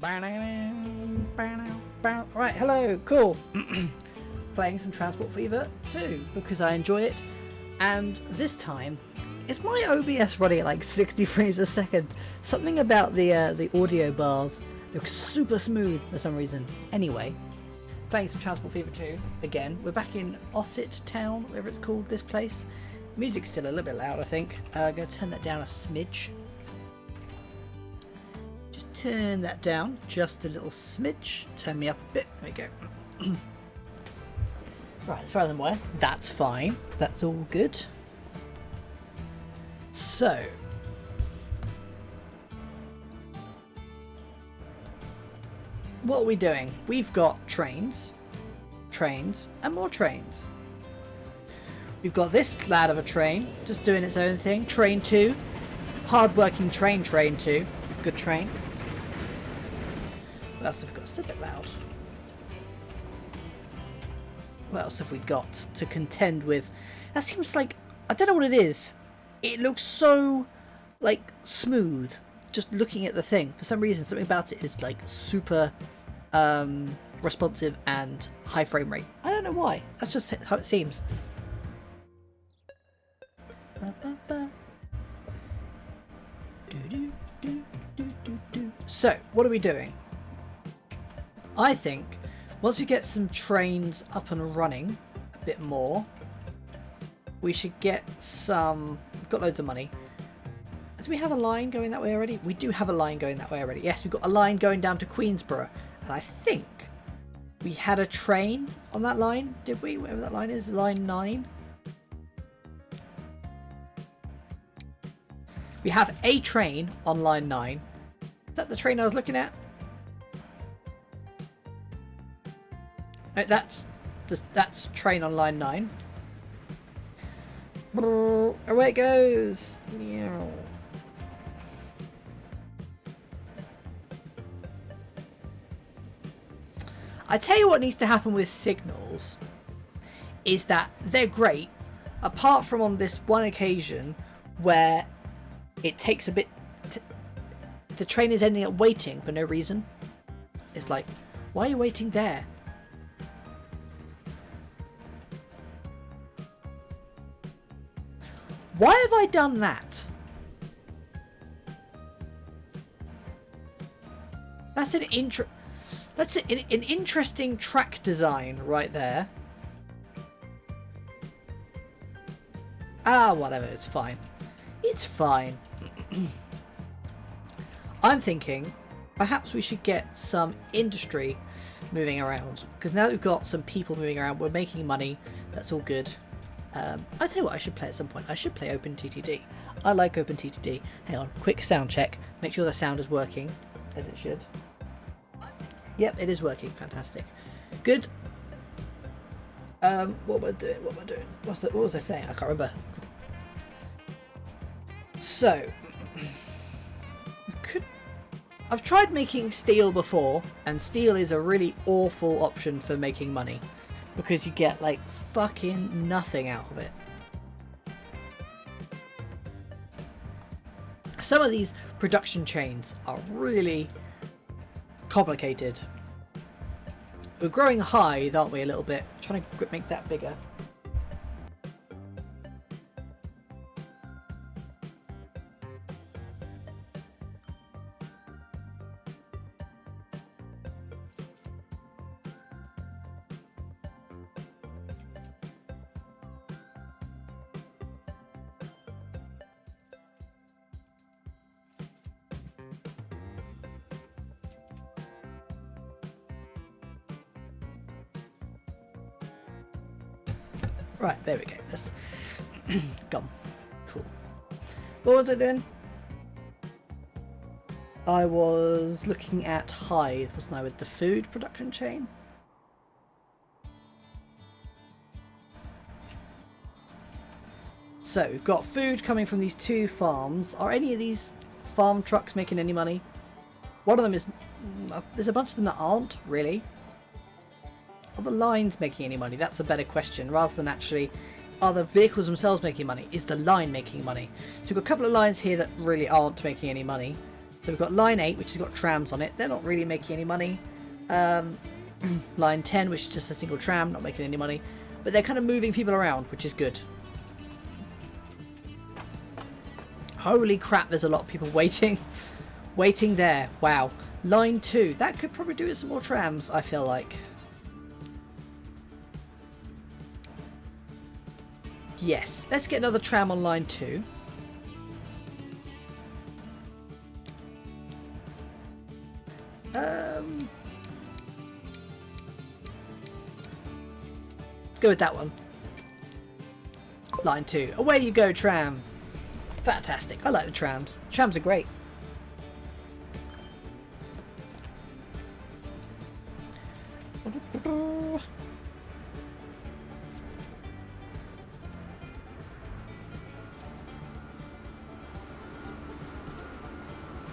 Right, hello, cool. Playing some Transport Fever 2 because I enjoy it, and this time is my OBS running at like 60 frames a second. Something about the audio bars looks super smooth for some reason. Anyway, playing some Transport Fever 2 again. We're back in Osset Town, whatever it's called, this place. Music's still a little bit loud, I think. I'm going to turn that down a smidge. Just turn that down just a little smidge. Turn me up a bit. There we go. Right, as far as I'm aware, that's fine. That's all good. So, what are we doing? We've got trains, and more trains. We've got this lad of a train, just doing its own thing. Train 2. Hard-working train 2. Good train. What else have we got? It's a bit loud. What else have we got to contend with? That seems like... I don't know what it is. It looks so, like, smooth. Just looking at the thing. For some reason, something about it is, like, super responsive and high frame rate. I don't know why. That's just how it seems. So, what are we doing? I think once we get some trains up and running a bit more, we should get some... We've got loads of money. Do we have a line going that way already? We do have a line going that way already. Yes, we've got a line going down to Queensborough. And I think we had a train on that line, did we? Whatever that line is, line 9. We have a train on line 9. Is that the train I was looking at? No, that's train on line 9. Away it goes. I tell you what needs to happen with signals is that they're great, apart from on this one occasion where it takes a bit... the train is ending up waiting for no reason. It's like, why are you waiting there? Why have I done that? That's an interesting track design right there. Ah, whatever, it's fine. It's fine. I'm thinking perhaps we should get some industry moving around, because now that we've got some people moving around, we're making money. That's all good. I tell you what I should play at some point. I should play OpenTTD. I like OpenTTD. Hang on, quick sound check. Make sure the sound is working as it should. Yep, it is working. Fantastic. Good. What am I doing? What was I saying? I can't remember. So, I've tried making steel before, and steel is a really awful option for making money because you get like fucking nothing out of it. Some of these production chains are really complicated. We're growing high, aren't we, a little bit? Trying to make that bigger. Right, there we go. That's gone. Cool. What was I doing? I was looking at Hythe, wasn't I, with the food production chain? So, we've got food coming from these 2 farms. Are any of these farm trucks making any money? One of them is... There's a bunch of them that aren't, really. Are the lines making any money? That's a better question, rather than actually are the vehicles themselves making money? Is the line making money? So we've got a couple of lines here that really aren't making any money. So we've got line 8, which has got trams on it. They're not really making any money. Line 10, which is just a single tram, not making any money. But they're kind of moving people around, which is good. Holy crap, there's a lot of people waiting. Waiting there. Wow. Line 2. That could probably do with some more trams, I feel like. Yes. Let's get another tram on line 2. Let's go with that one. Line 2. Away you go, tram. Fantastic. I like the trams. Trams are great.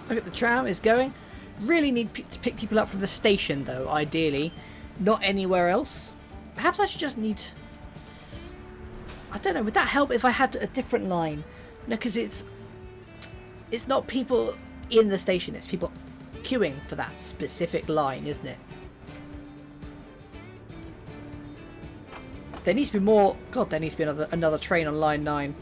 Look at the tram is going. Really need to pick people up from the station though, ideally. Not anywhere else. Perhaps I should just need... I don't know, would that help if I had a different line? No, because it's not people in the station, it's people queuing for that specific line, isn't it? There needs to be more... God, there needs to be another train on line 9.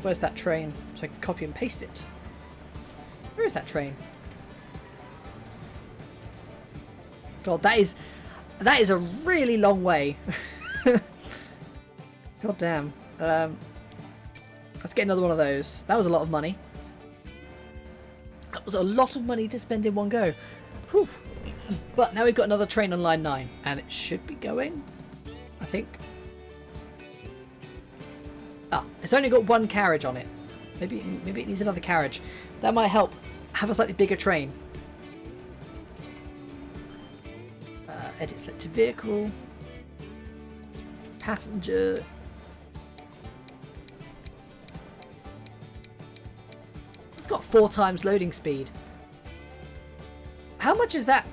Where's that train? So I can copy and paste it. Where is that train? God, that is a really long way. God damn. Let's get another one of those. That was a lot of money. That was a lot of money to spend in one go. Whew. But now we've got another train on line 9, and it should be going, I think. Ah, it's only got one carriage on it. Maybe it needs another carriage. That might help have a slightly bigger train. Edit selected vehicle. Passenger. It's got 4 times loading speed. How much is that?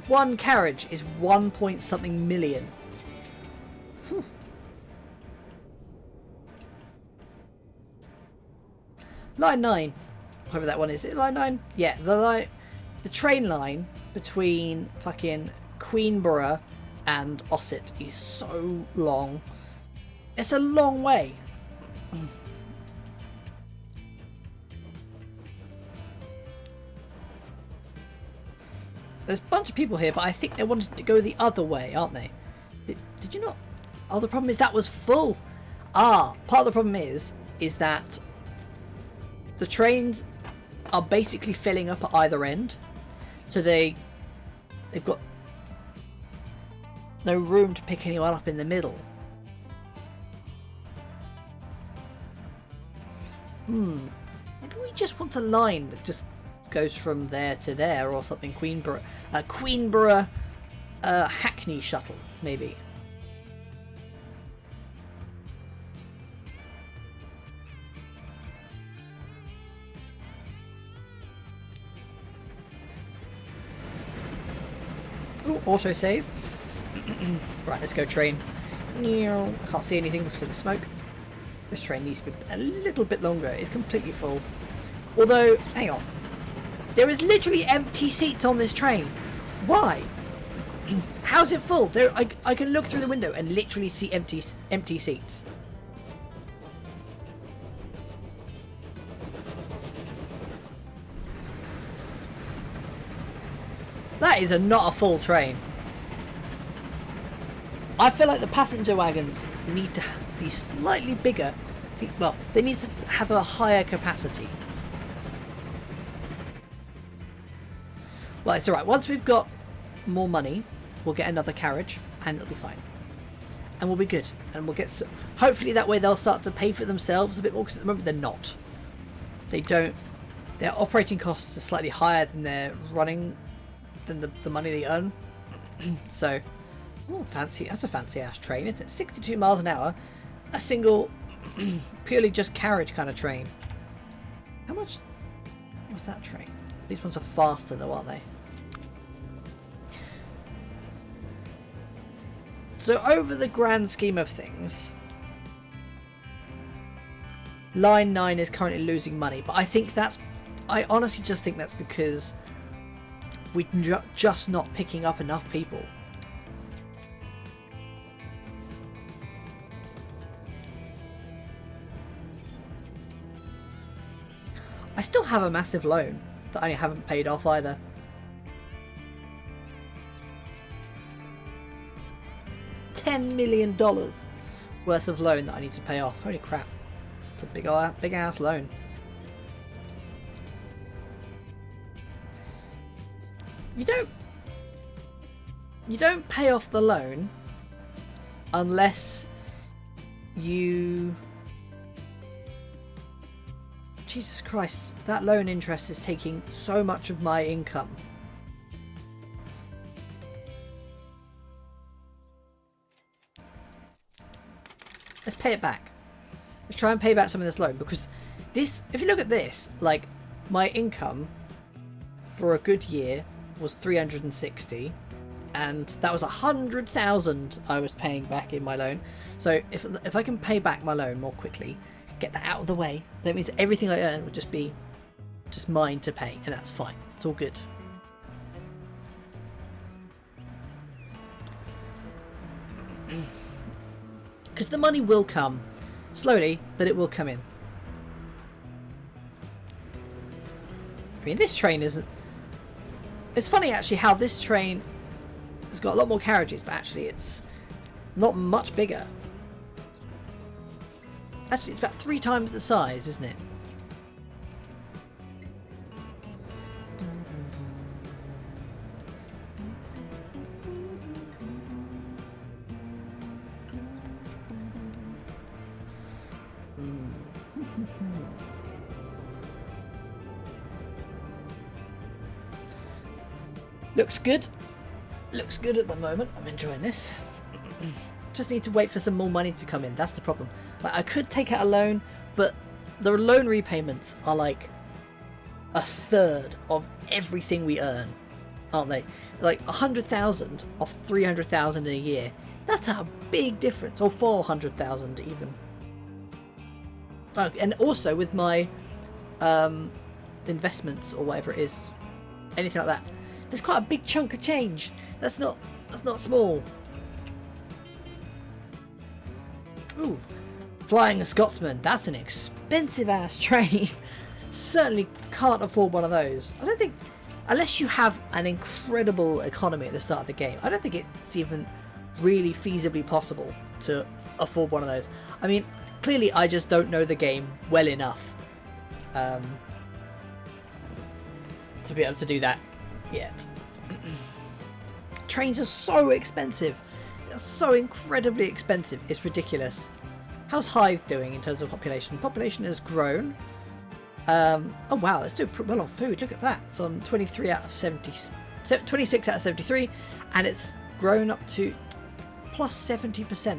One carriage is 1 point something million. Whew. Line 9. Whoever that one is. Is it line 9? Yeah, the train line between fucking Queenborough and Ossett is so long. It's a long way. There's a bunch of people here, but I think they wanted to go the other way, aren't they? Did you not? Oh, the problem is that was full. Ah, part of the problem is that the trains are basically filling up at either end. So they've got no room to pick anyone up in the middle. Maybe we just want a line that just goes from there to there or something. Queenborough Hackney shuttle, maybe. Ooh, auto save. Right, let's go train. I can't see anything because of the smoke. This train needs to be a little bit longer. It's completely full. Although, hang on. There is literally empty seats on this train. Why? How's it full? I can look through the window and literally see empty seats. That is not a full train. I feel like the passenger wagons need to be slightly bigger. Well, they need to have a higher capacity. Well, it's alright. Once we've got more money, we'll get another carriage and it'll be fine. And we'll be good. And we'll get... Hopefully that way they'll start to pay for themselves a bit more, because at the moment they're not. They don't... Their operating costs are slightly higher than their running... than the money they earn. So... Oh, fancy. That's a fancy ass train, isn't it? 62 miles an hour. A single, purely just carriage kind of train. How much was that train? These ones are faster though, aren't they? So over the grand scheme of things, Line 9 is currently losing money, but I honestly just think that's because we're just not picking up enough people. I still have a massive loan that I haven't paid off either. $10 million worth of loan that I need to pay off. Holy crap. It's a big ass loan. You don't pay off the loan unless you... Jesus Christ, that loan interest is taking so much of my income. Let's pay it back. Let's try and pay back some of this loan, because this, if you look at this, like, my income for a good year was 360, and that was 100,000 I was paying back in my loan. So if I can pay back my loan more quickly, get that out of the way, that means that everything I earn will just be mine to pay, and that's fine. It's all good. Because the money will come slowly, but it will come in. I mean, this train isn't... It's funny actually how this train has got a lot more carriages, but actually it's not much bigger. Actually, it's about 3 times the size, isn't it? Looks good. Looks good at the moment. I'm enjoying this. Just need to wait for some more money to come in. That's the problem. Like, I could take out a loan, but the loan repayments are like a third of everything we earn, aren't they? Like 100,000 off 300,000 in a year. That's a big difference. Or 400,000 even. Oh, and also with my investments or whatever it is, anything like that. There's quite a big chunk of change. That's not small. Ooh, Flying Scotsman. That's an expensive ass train. Certainly can't afford one of those. I don't think, unless you have an incredible economy at the start of the game, I don't think it's even really feasibly possible to afford one of those. I mean, clearly I just don't know the game well enough to be able to do that yet. Trains are so expensive. They're so incredibly expensive. It's ridiculous. How's Hythe doing in terms of population? Population has grown. Oh wow, let's do pretty well on food. Look at that. It's on 23 out of 70, 26 out of 73, and it's grown up to plus 70%.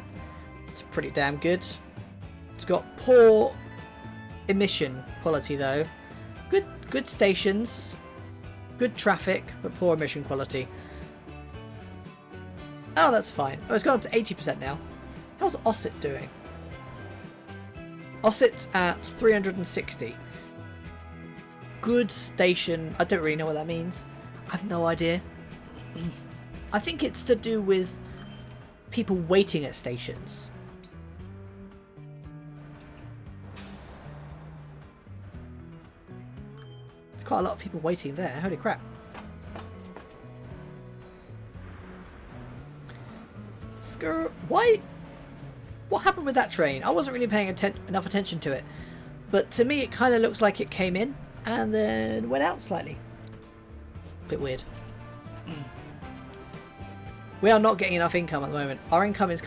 It's pretty damn good. It's got poor emission quality though. Good stations. Good traffic, but poor emission quality. Oh, that's fine. Oh, it's gone up to 80% now. How's Osset doing? Osset's at 360. Good station. I don't really know what that means. I have no idea. I think it's to do with people waiting at stations. There's quite a lot of people waiting there. Holy crap. Why? What happened with that train? I wasn't really paying enough attention to it. But to me it kind of looks like it came in and then went out slightly. Bit weird. We are not getting enough income at the moment. Our income is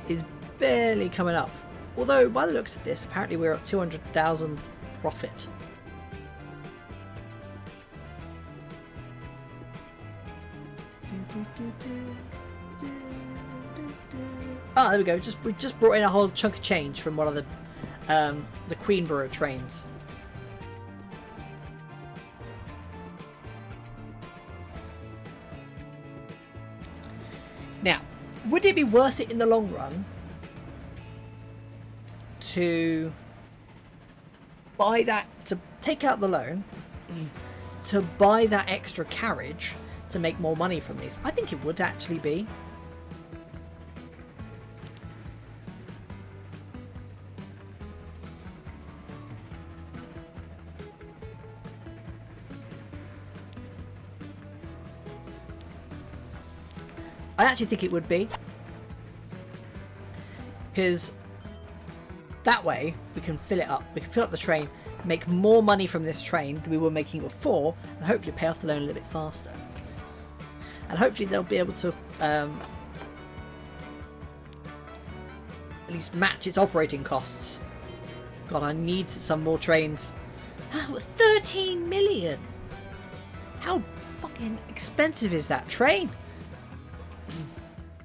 is barely coming up. Although by the looks of this, apparently we're at 200,000 profit. Ah, there we go. We just brought in a whole chunk of change from one of the Queenborough trains. Now, would it be worth it in the long run to buy that, to take out the loan, to buy that extra carriage to make more money from these. I think it would actually be. I actually think it would be. Because that way we can fill it up. We can fill up the train, make more money from this train than we were making before, and hopefully pay off the loan a little bit faster. And hopefully they'll be able to at least match its operating costs. God, I need some more trains. 13 million! How fucking expensive is that train?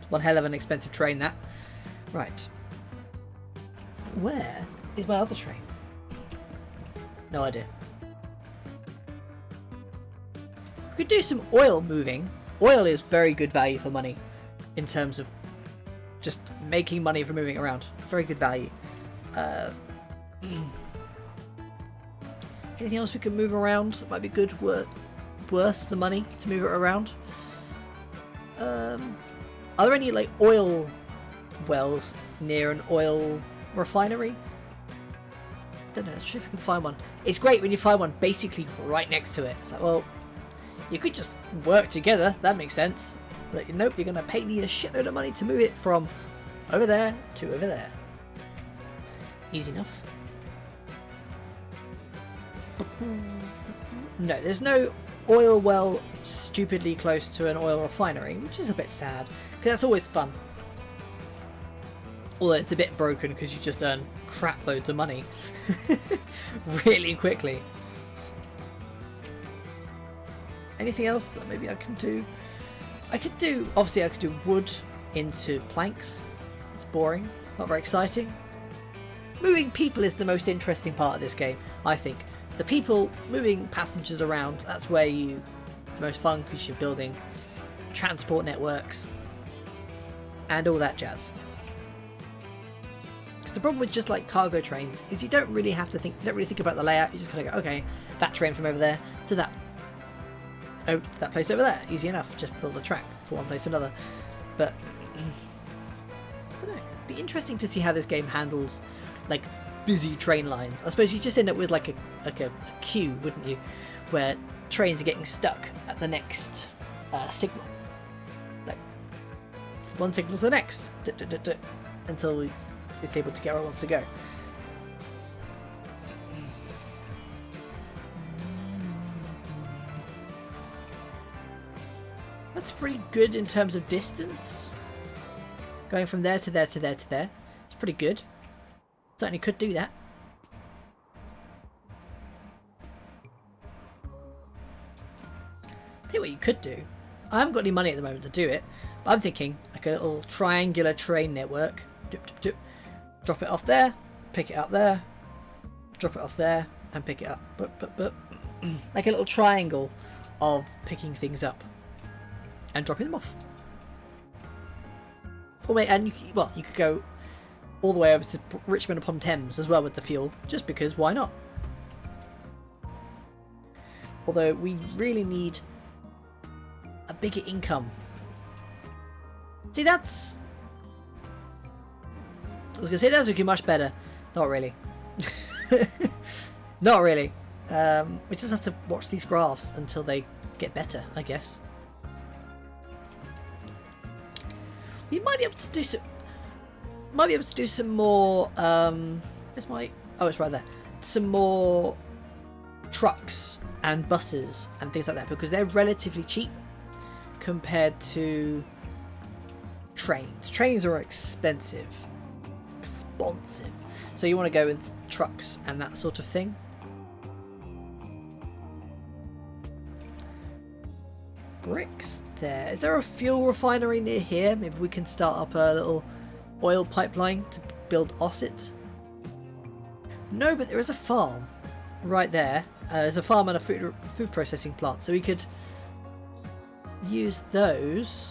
One hell of an expensive train, that. Right. Where is my other train? No idea. We could do some oil moving. Oil is very good value for money in terms of just making money from moving around. Very good value. Anything else we can move around that might be good, worth the money to move it around? Are there any like oil wells near an oil refinery? I don't know, let's see if we can find one. It's great when you find one basically right next to it. It's like, well, you could just work together, that makes sense. But nope, you're going to pay me a shitload of money to move it from over there to over there. Easy enough. No, there's no oil well stupidly close to an oil refinery, which is a bit sad, because that's always fun. Although it's a bit broken because you just earn crap loads of money really quickly. Anything else that maybe I can do? Obviously I could do wood into planks. It's boring, not very exciting. Moving people is the most interesting part of this game, I think. The people moving passengers around, that's where it's the most fun, because you're building transport networks and all that jazz. Because the problem with just like cargo trains is you don't really think about the layout. You just kind of go, okay, that train from over there to that place over there, easy enough, just build a track from one place to another. But I don't know, it'd be interesting to see how this game handles like busy train lines. I suppose you just end up with like a queue, wouldn't you, where trains are getting stuck at the next signal, like one signal to the next, until it's able to get where it wants to go. That's pretty good in terms of distance. Going from there to there to there to there. It's pretty good. Certainly could do that. Tell you what you could do. I haven't got any money at the moment to do it, but I'm thinking like a little triangular train network. Dip, dip, dip. Drop it off there, pick it up there, drop it off there, and pick it up. Like a little triangle of picking things up and dropping them off. Or wait, and you could go all the way over to Richmond upon Thames as well with the fuel, just because why not? Although we really need a bigger income. See, I was gonna say that's looking much better. Not really. Not really. We just have to watch these graphs until they get better, I guess. We might be able to do some. Might be able to do some more. Where's my? Oh, it's right there. Some more trucks and buses and things like that, because they're relatively cheap compared to trains. Trains are expensive. So you want to go with trucks and that sort of thing. Bricks there. Is there a fuel refinery near here? Maybe we can start up a little oil pipeline to build Osset. No, but there is a farm right there. There's a farm and a food processing plant, so we could use those.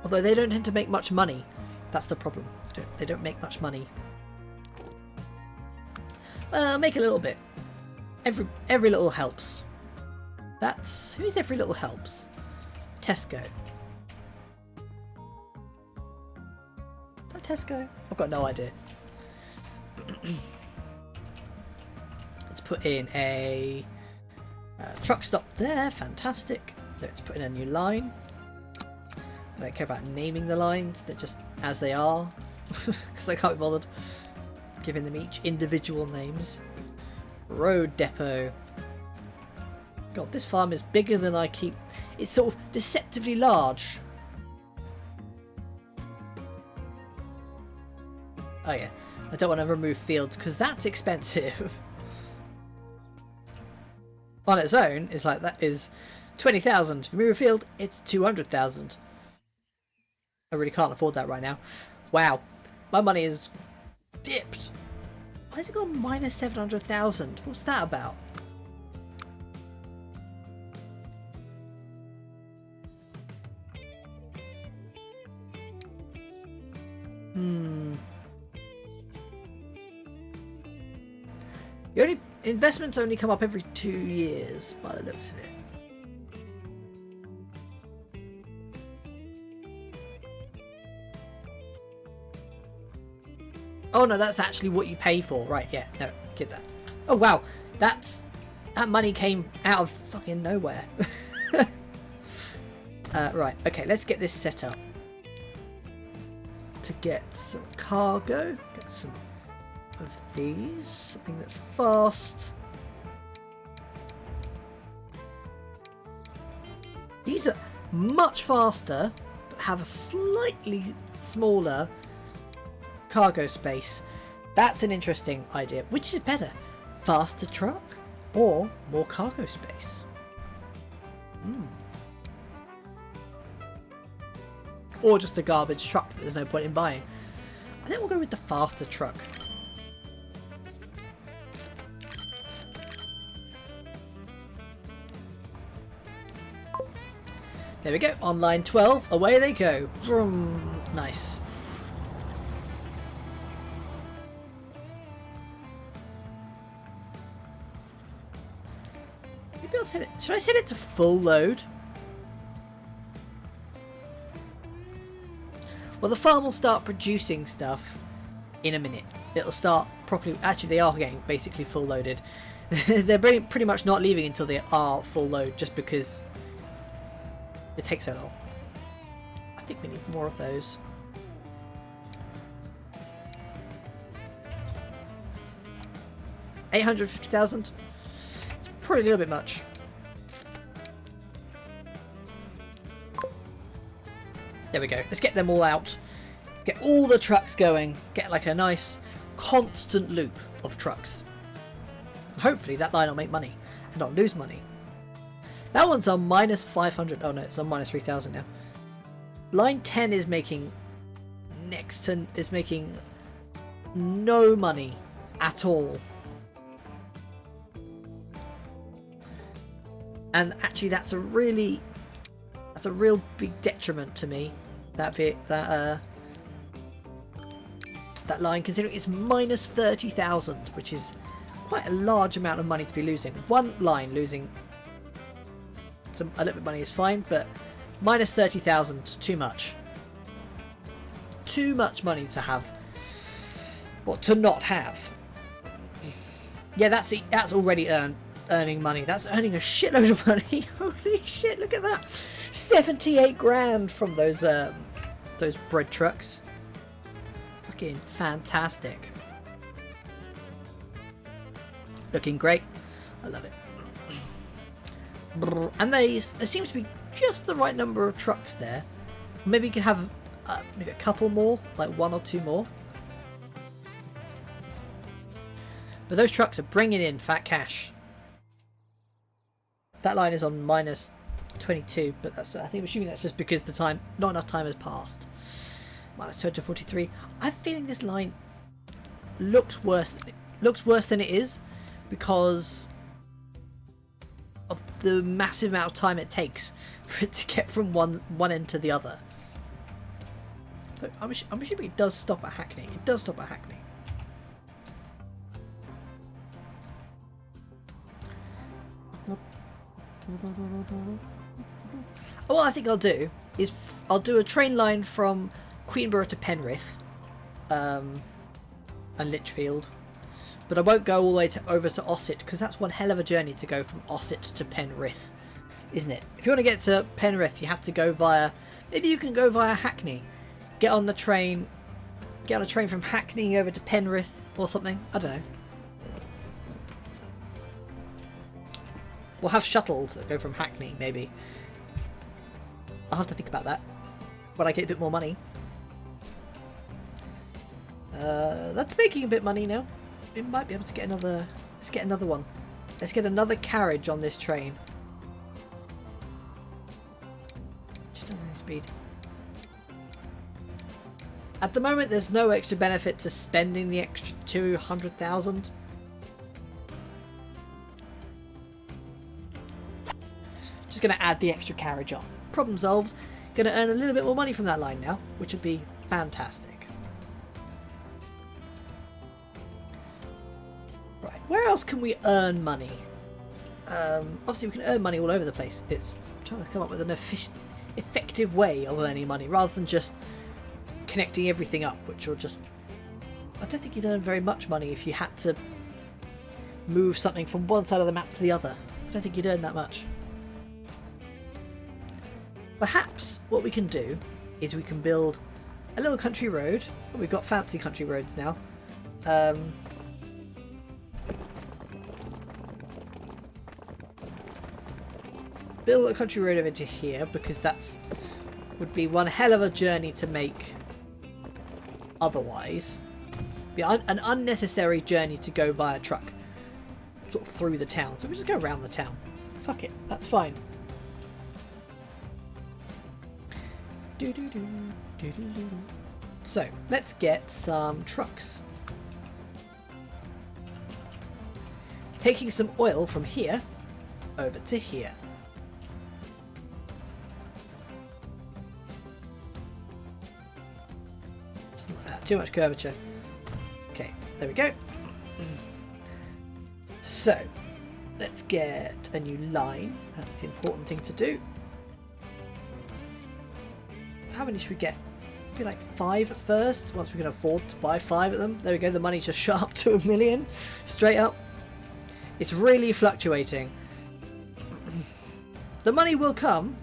Although they don't tend to make much money. That's the problem. They don't make much money. Make a little bit. Every little helps. Who's every little helps? Tesco. Tesco? I've got no idea. Let's put in a truck stop there. Fantastic. Let's put in a new line. I don't care about naming the lines. They're just as they are. Because I can't be bothered giving them each individual names. Road depot. God, this farm is bigger than I keep. It's sort of deceptively large. Oh yeah, I don't want to remove fields because that's expensive. On its own, it's like that is 20,000. Remove a field, it's 200,000. I really can't afford that right now. Wow, my money is dipped. Why has it gone minus 700,000? What's that about? Investments only come up every 2 years by the looks of it. Oh no, that's actually what you pay for. Right, yeah, no, get that. Oh wow, that money came out of fucking nowhere. Right, okay, let's get this set up. To get some cargo, get some of these, something that's fast. These are much faster, but have a slightly smaller cargo space. That's an interesting idea. Which is better, faster truck or more cargo space? Or just a garbage truck that there's no point in buying. I think we'll go with the faster truck. There we go, on line 12, away they go. Vroom. Nice. Maybe I'll set it. Should I set it to full load? Well, the farm will start producing stuff in a minute. It'll start properly. Actually, they are getting basically full loaded. They're pretty much not leaving until they are full load, just because it takes so long. I think we need more of those. $850,000. It's probably a little bit much. There we go. Let's get them all out. Get all the trucks going. Get like a nice constant loop of trucks. Hopefully that line will make money and not lose money. That one's on minus 500. Oh no, it's on minus 3,000 now. Line 10 is making making no money at all. And actually that's a real big detriment to me. That line, considering it's minus 30,000, which is quite a large amount of money to be losing. One line losing a little bit of money is fine, but minus 30,000, too much. Too much money to have. Well, to not have. Yeah, that's already earning money. That's earning a shitload of money. Holy shit! Look at that. 78 grand from those bread trucks. Fucking fantastic. Looking great. I love it. And there seems to be just the right number of trucks there. Maybe you could have maybe a couple more, like one or two more. But those trucks are bringing in fat cash. That line is on minus 22, but that's, I think I'm assuming that's just because not enough time has passed. Minus 243. I'm feeling this line looks worse than it is because of the massive amount of time it takes for it to get from one end to the other. So I'm assuming it does stop at Hackney. It does stop at Hackney. Oh, what I think I'll do is I'll do a train line from Queenborough to Penrith, and Lichfield, but I won't go all the way over to Ossett, because that's one hell of a journey to go from Ossett to Penrith, isn't it? If you want to get to Penrith, you have to go via. Maybe you can go via Hackney. Get on a train from Hackney over to Penrith or something. I don't know. We'll have shuttles that go from Hackney, maybe. I'll have to think about that when I get a bit more money. That's making a bit of money now. We might be able to get another. Let's get another one. Let's get another carriage on this train. Just on high speed. At the moment, there's no extra benefit to spending the extra 200,000. Just going to add the extra carriage on. Problem solved. Going to earn a little bit more money from that line now, which would be fantastic. Right, where else can we earn money? Obviously, we can earn money all over the place. It's trying to come up with an effective way of earning money rather than just connecting everything up, which will just... I don't think you'd earn very much money if you had to move something from one side of the map to the other. I don't think you'd earn that much. Perhaps what we can do is we can build a little country road. Oh, we've got fancy country roads now. Build a country road over to here, because that's would be one hell of a journey to make otherwise. Be an unnecessary journey to go via truck sort of through the town. So we just go around the town. Fuck it, that's fine. So let's get some trucks. Taking some oil from here over to here. Something like that. Too much curvature. Okay, there we go. So let's get a new line. That's the important thing to do. How many should we get? Maybe like 5 at first, once we can afford to buy 5 of them. There we go, the money's just shot up to 1 million. Straight up. It's really fluctuating. The money will come,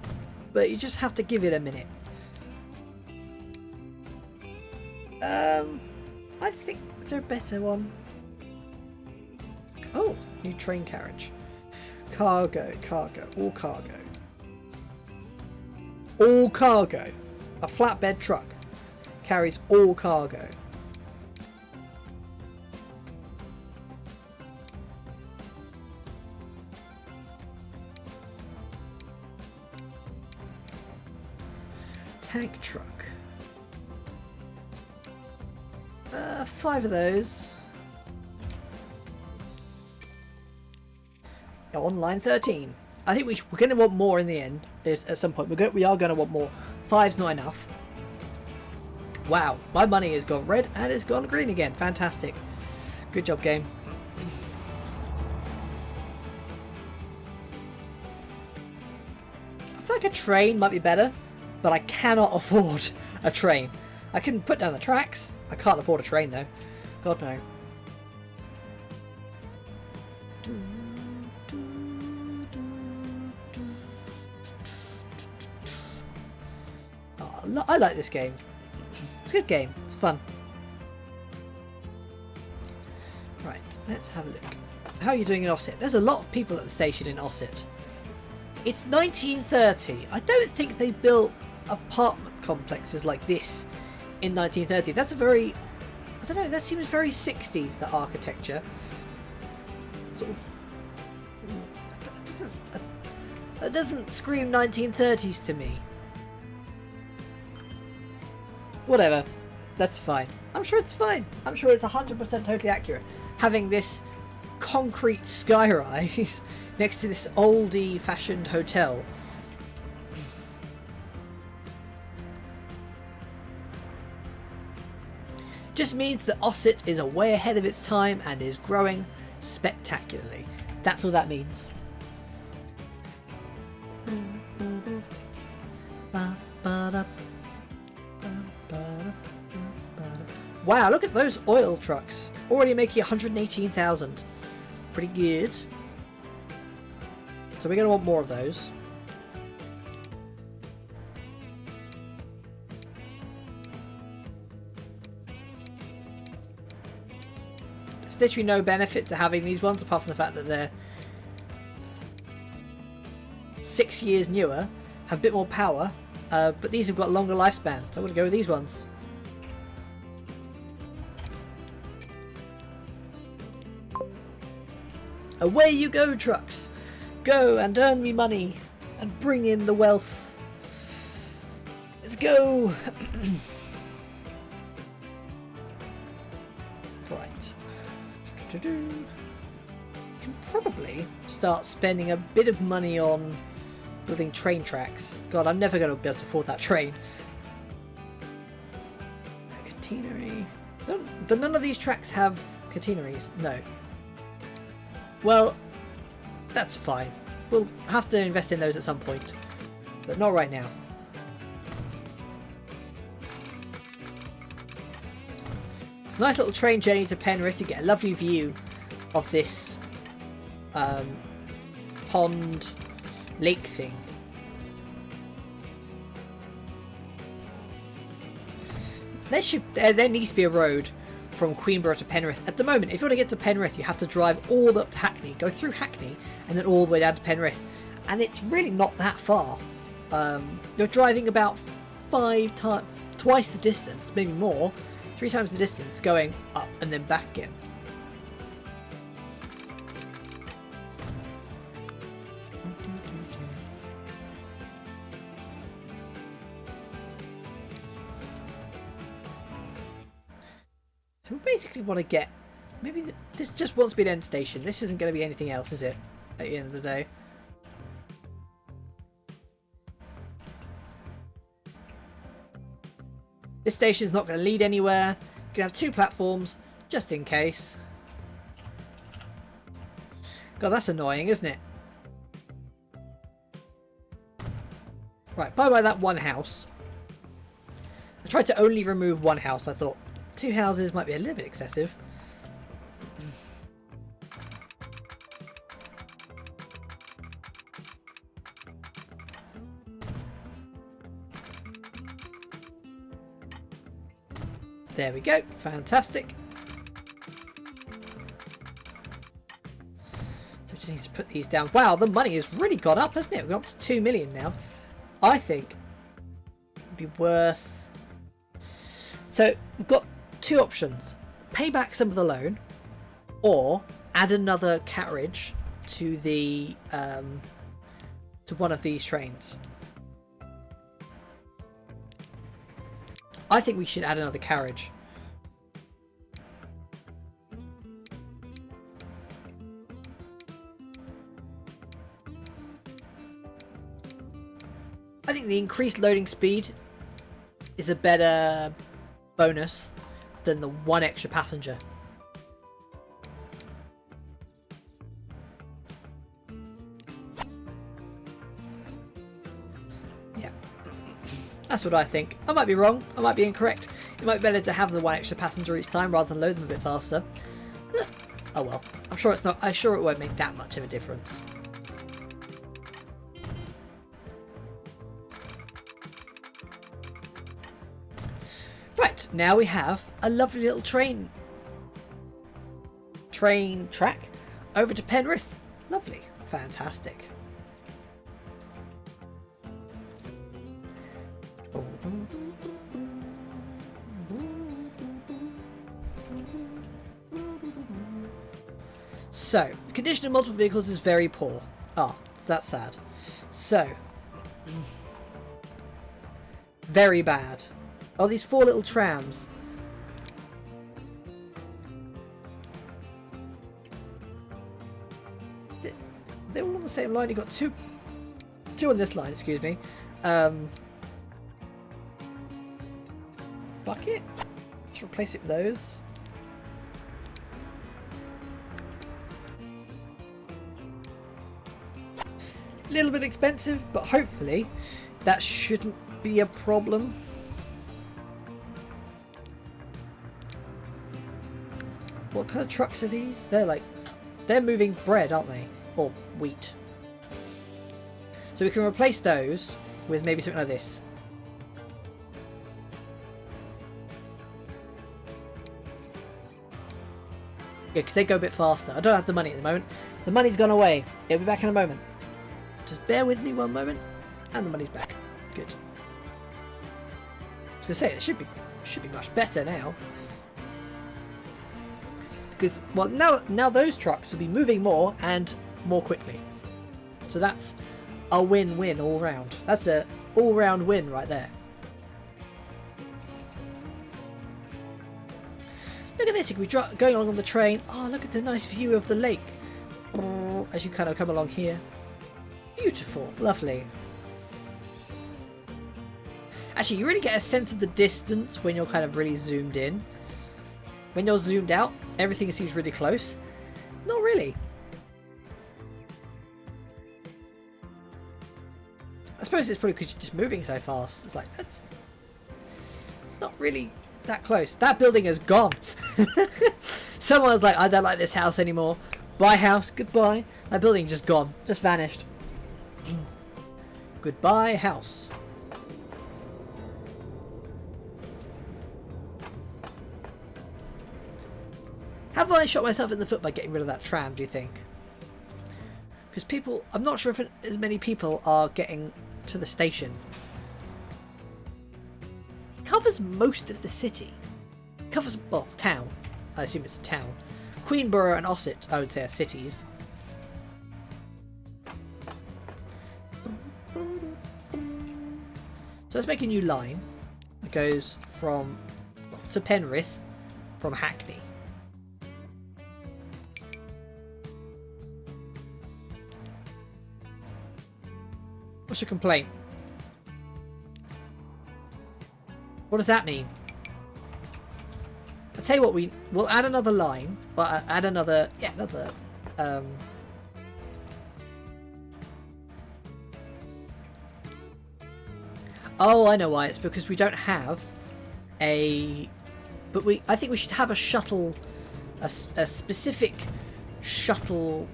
but you just have to give it a minute. I think, is there a better one? Oh, new train carriage. Cargo, all cargo. All cargo. A flatbed truck carries all cargo. Tank truck. 5 of those. Oh, on line 13. I think we're going to want more in the end. At some point, we are going to want more. 5's not enough. Wow, my money has gone red and it's gone green again. Fantastic. Good job, game. I feel like a train might be better, but I cannot afford a train. I can put down the tracks. I can't afford a train though. God no. Oh, I like this game. It's a good game. It's fun. Right, let's have a look. How are you doing in Ossett? There's a lot of people at the station in Ossett. It's 1930. I don't think they built apartment complexes like this in 1930. That's a very... I don't know, that seems very 60s, the architecture. Sort of... That doesn't scream 1930s to me. Whatever. That's fine. I'm sure it's fine. I'm sure it's 100% totally accurate. Having this concrete skyrise next to this oldie-fashioned hotel. Just means that Ossett is way ahead of its time and is growing spectacularly. That's all that means. Wow, look at those oil trucks. Already making 118,000. Pretty good. So we're going to want more of those. There's literally no benefit to having these ones apart from the fact that they're 6 years newer, have a bit more power, but these have got a longer lifespan, so I'm going to go with these ones. Away you go, trucks! Go and earn me money and bring in the wealth. Let's go! Right. Can probably start spending a bit of money on building train tracks. God, I'm never going to be able to afford that train. Catenary. Do none of these tracks have catenaries? No. Well, that's fine. We'll have to invest in those at some point, but not right now. It's a nice little train journey to Penrith. You get a lovely view of this pond lake thing. There needs to be a road from Queenborough to Penrith. At the moment, if you want to get to Penrith, you have to drive all up to Hackney, go through Hackney, and then all the way down to Penrith. And it's really not that far. You're driving about twice the distance, maybe more, 3 times the distance, going up and then back again. So we basically want to get... Maybe this just wants to be an end station. This isn't going to be anything else, is it? At the end of the day. This station's not going to lead anywhere. You can have 2 platforms, just in case. God, that's annoying, isn't it? Right, bye-bye that one house. I tried to only remove 1 house. I thought 2 houses might be a little bit excessive. There we go. Fantastic. So we just need to put these down. Wow, the money has really gone up, hasn't it? We're up to 2 million now. I think it'd be worth... So we've got 2 options. Pay back some of the loan, or add another carriage to the to one of these trains. I think we should add another carriage. I think the increased loading speed is a better bonus than the 1 extra passenger. Yeah. That's what I think. I might be wrong. I might be incorrect. It might be better to have the 1 extra passenger each time rather than load them a bit faster. Oh well. I'm sure it's not. I'm sure it won't make that much of a difference. Right, now we have a lovely little train track over to Penrith. Lovely. Fantastic. So, the condition of multiple vehicles is very poor. Ah, so that's sad. So, very bad. Oh, these 4 little trams. They're all on the same line. You got two on this line, excuse me. Fuck it. Let's replace it with those. A little bit expensive, but hopefully that shouldn't be a problem. What kind of trucks are these? They're moving bread, aren't they? Or wheat. So we can replace those with maybe something like this. Yeah, because they go a bit faster. I don't have the money at the moment. The money's gone away. It'll be back in a moment. Just bear with me one moment. And the money's back. Good. I was going to say, it should be much better now. Because, well, now those trucks will be moving more and more quickly. So that's a win-win all round. That's a all-round win right there. Look at this, you can be going along on the train. Oh, look at the nice view of the lake. As you kind of come along here. Beautiful, lovely. Actually, you really get a sense of the distance when you're kind of really zoomed in. When you're zoomed out, everything seems really close. Not really. I suppose it's probably because you're just moving so fast. It's like, it's not really that close. That building is gone. Someone's like, I don't like this house anymore. Bye house, goodbye. That building just gone, just vanished. Goodbye house. Have I shot myself in the foot by getting rid of that tram, do you think? Because people, I'm not sure if as many people are getting to the station. It covers most of the city. It covers, well, town. I assume it's a town. Queenborough and Ossett, I would say, are cities. So let's make a new line that goes from to Penrith from Hackney. What's your complaint? What does that mean? I'll tell you what, we'll add another line, but add another, yeah, another, oh, I know why. It's because we don't have I think we should have a shuttle, a specific shuttle,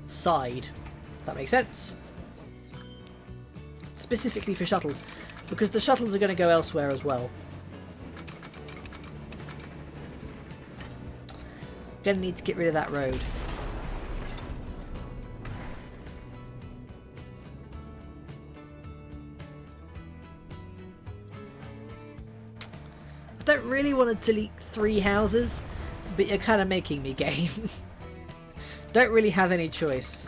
side. That makes sense. Specifically for shuttles, because the shuttles are going to go elsewhere as well. Gonna need to get rid of that road. I don't really want to delete 3 houses, but you're kind of making me, game. Don't really have any choice.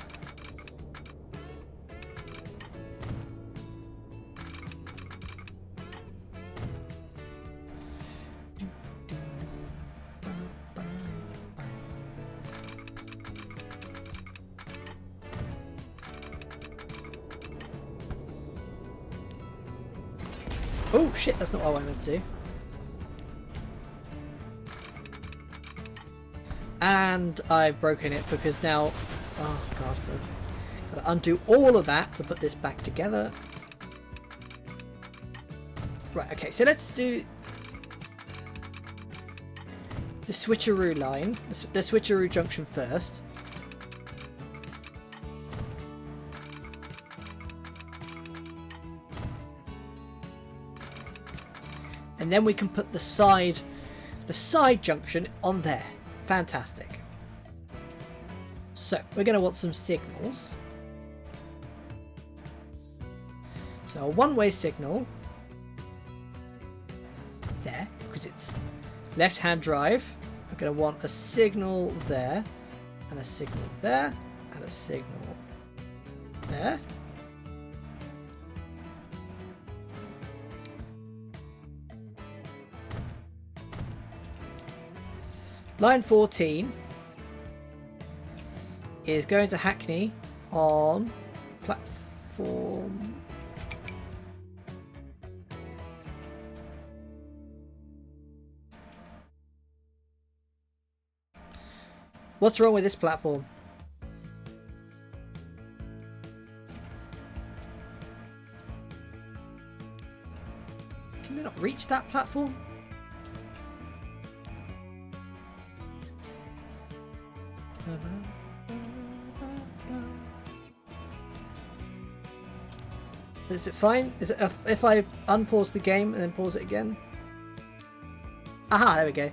Oh shit, that's not what I wanted to do. And I've broken it because now, oh god, I've got to undo all of that to put this back together. Right, okay, so let's do the switcheroo line, the switcheroo junction first. And then we can put the side junction on there. Fantastic. So we're going to want some signals. So a one-way signal there, because it's left-hand drive. We're going to want a signal there, and a signal there, and a signal there. Line 14 is going to Hackney on platform. What's wrong with this platform? Can they not reach that platform? Is it fine? Is it if I unpause the game and then pause it again? Aha, there we go.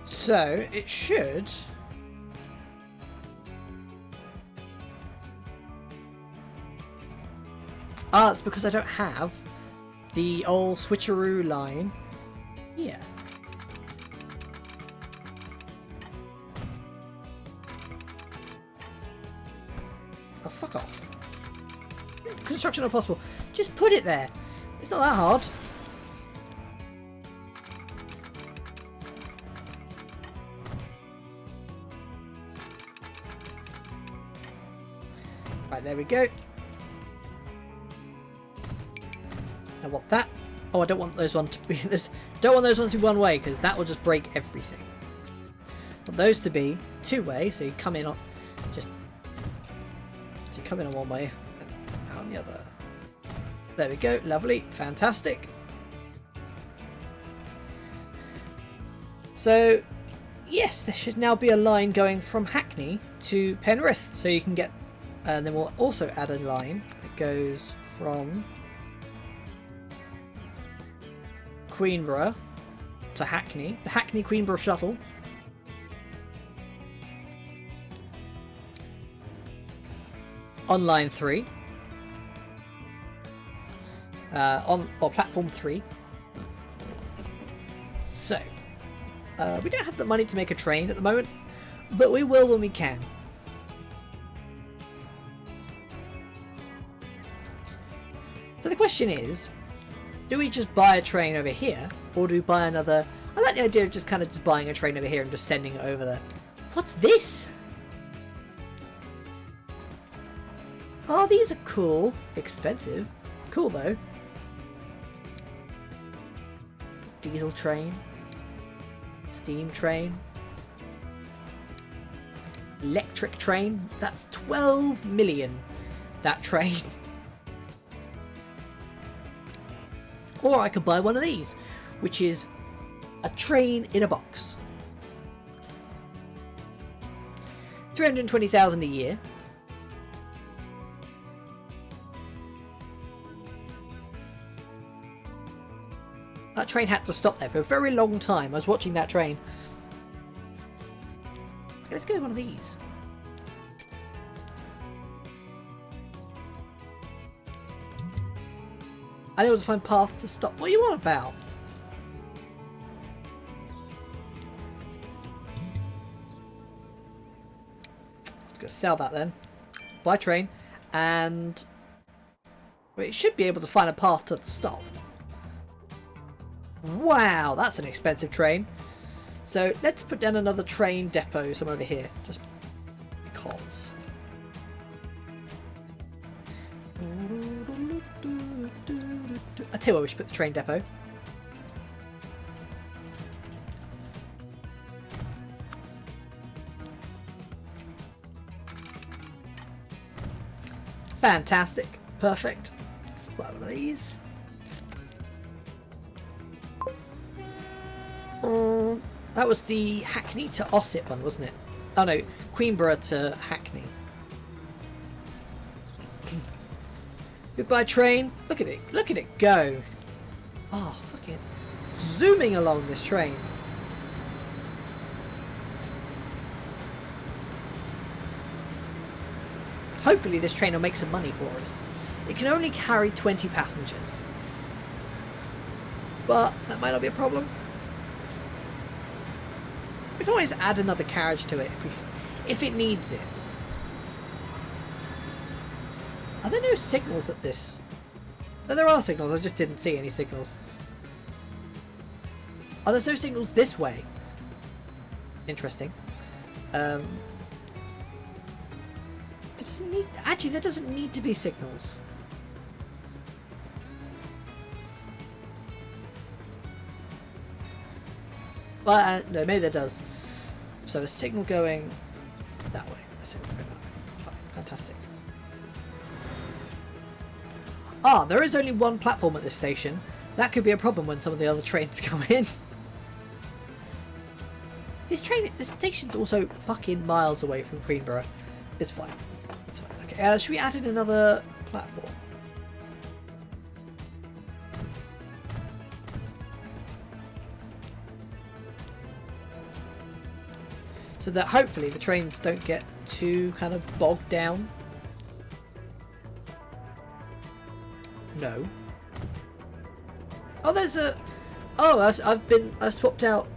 So it should. Ah, it's because I don't have the old switcheroo line here. Oh, fuck off. Construction not possible. Just put it there. It's not that hard. Right, there we go. I want that. Oh, I don't want those ones to be this. Don't want those ones to be one way because that will just break everything. I want those to be two way, so you come in on just. So you come in on one way and out on the other. There we go. Lovely, fantastic. So, yes, there should now be a line going from Hackney to Penrith, so you can get. And then we'll also add a line that goes from Queenborough to Hackney, the Hackney Queenborough shuttle. On line 3. On platform 3. So, we don't have the money to make a train at the moment, but we will when we can. So the question is, do we just buy a train over here, or do we buy another? I like the idea of just kind of just buying a train over here and just sending it over there. What's this? Oh, these are cool. Expensive. Cool though. Diesel train. Steam train. Electric train. That's 12 million. That train. Or I could buy one of these, which is a train in a box. 320,000 a year. That train had to stop there for a very long time. I was watching that train. Let's go with one of these. I was able to find paths to stop. What are you on about? Let's go sell that then. Buy train. And well, it should be able to find a path to the stop. Wow, that's an expensive train. So let's put down another train depot somewhere over here. Just because. I tell you where we should put the train depot. Fantastic. Perfect. Let's buy one of these. That was the Hackney to Ossett one, wasn't it? Oh no, Queenborough to Hackney. Goodbye train. Look at it. Look at it go. Oh, fucking zooming along this train. Hopefully this train will make some money for us. It can only carry 20 passengers. But that might not be a problem. We can always add another carriage to it if it needs it. Are there no signals at this? No, there are signals. I just didn't see any signals. Oh, there's no signals this way. Interesting. Actually, there doesn't need to be signals. Well, no, maybe there does. So a signal going that way. A signal going that way. Fine, fantastic. Ah, there is only one platform at this station. That could be a problem when some of the other trains come in. This station's also fucking miles away from Queenborough. It's fine. It's fine. Okay, should we add in another platform? So that hopefully the trains don't get too kind of bogged down. No. Oh, there's a... Oh, I've swapped out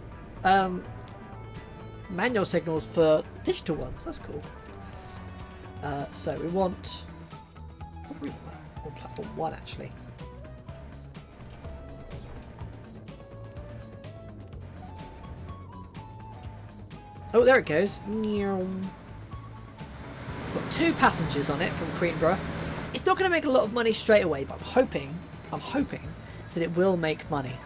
manual signals for digital ones. That's cool. So we want... Probably on platform 1 actually. Oh, there it goes. Got 2 passengers on it from Queenborough. It's not going to make a lot of money straight away, but I'm hoping that it will make money.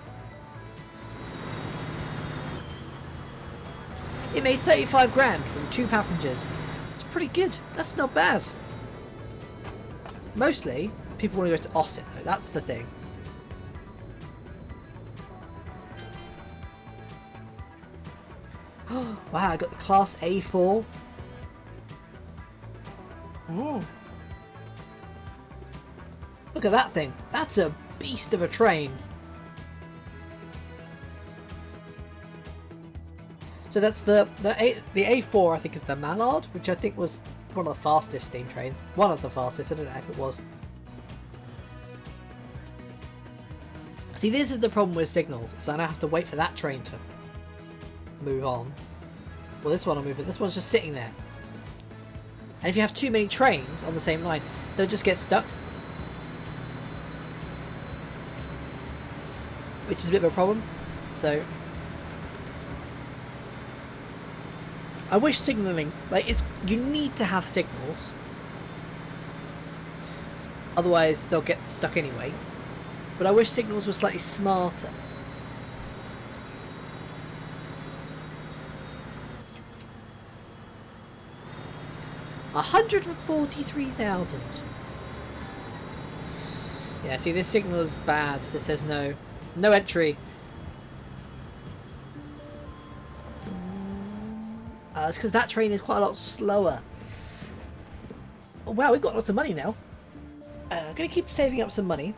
It made 35 grand from 2 passengers. It's pretty good. That's not bad. Mostly, people want to go to Ossett though. That's the thing. Oh, wow, I got the Class A4. Oh. Look at that thing. That's a beast of a train. So that's the A4, I think, is the Mallard, which I think was one of the fastest steam trains. One of the fastest, I don't know if it was. See, this is the problem with signals, so I now have to wait for that train to move on. Well, this one will move, but this one's just sitting there. And if you have too many trains on the same line, they'll just get stuck. Which is a bit of a problem. So I wish signalling, like, you need to have signals. Otherwise they'll get stuck anyway. But I wish signals were slightly smarter. $143,000. Yeah, see, this signal is bad. It says no. No entry. It's because that train is quite a lot slower. Oh, wow, we've got lots of money now. I'm going to keep saving up some money.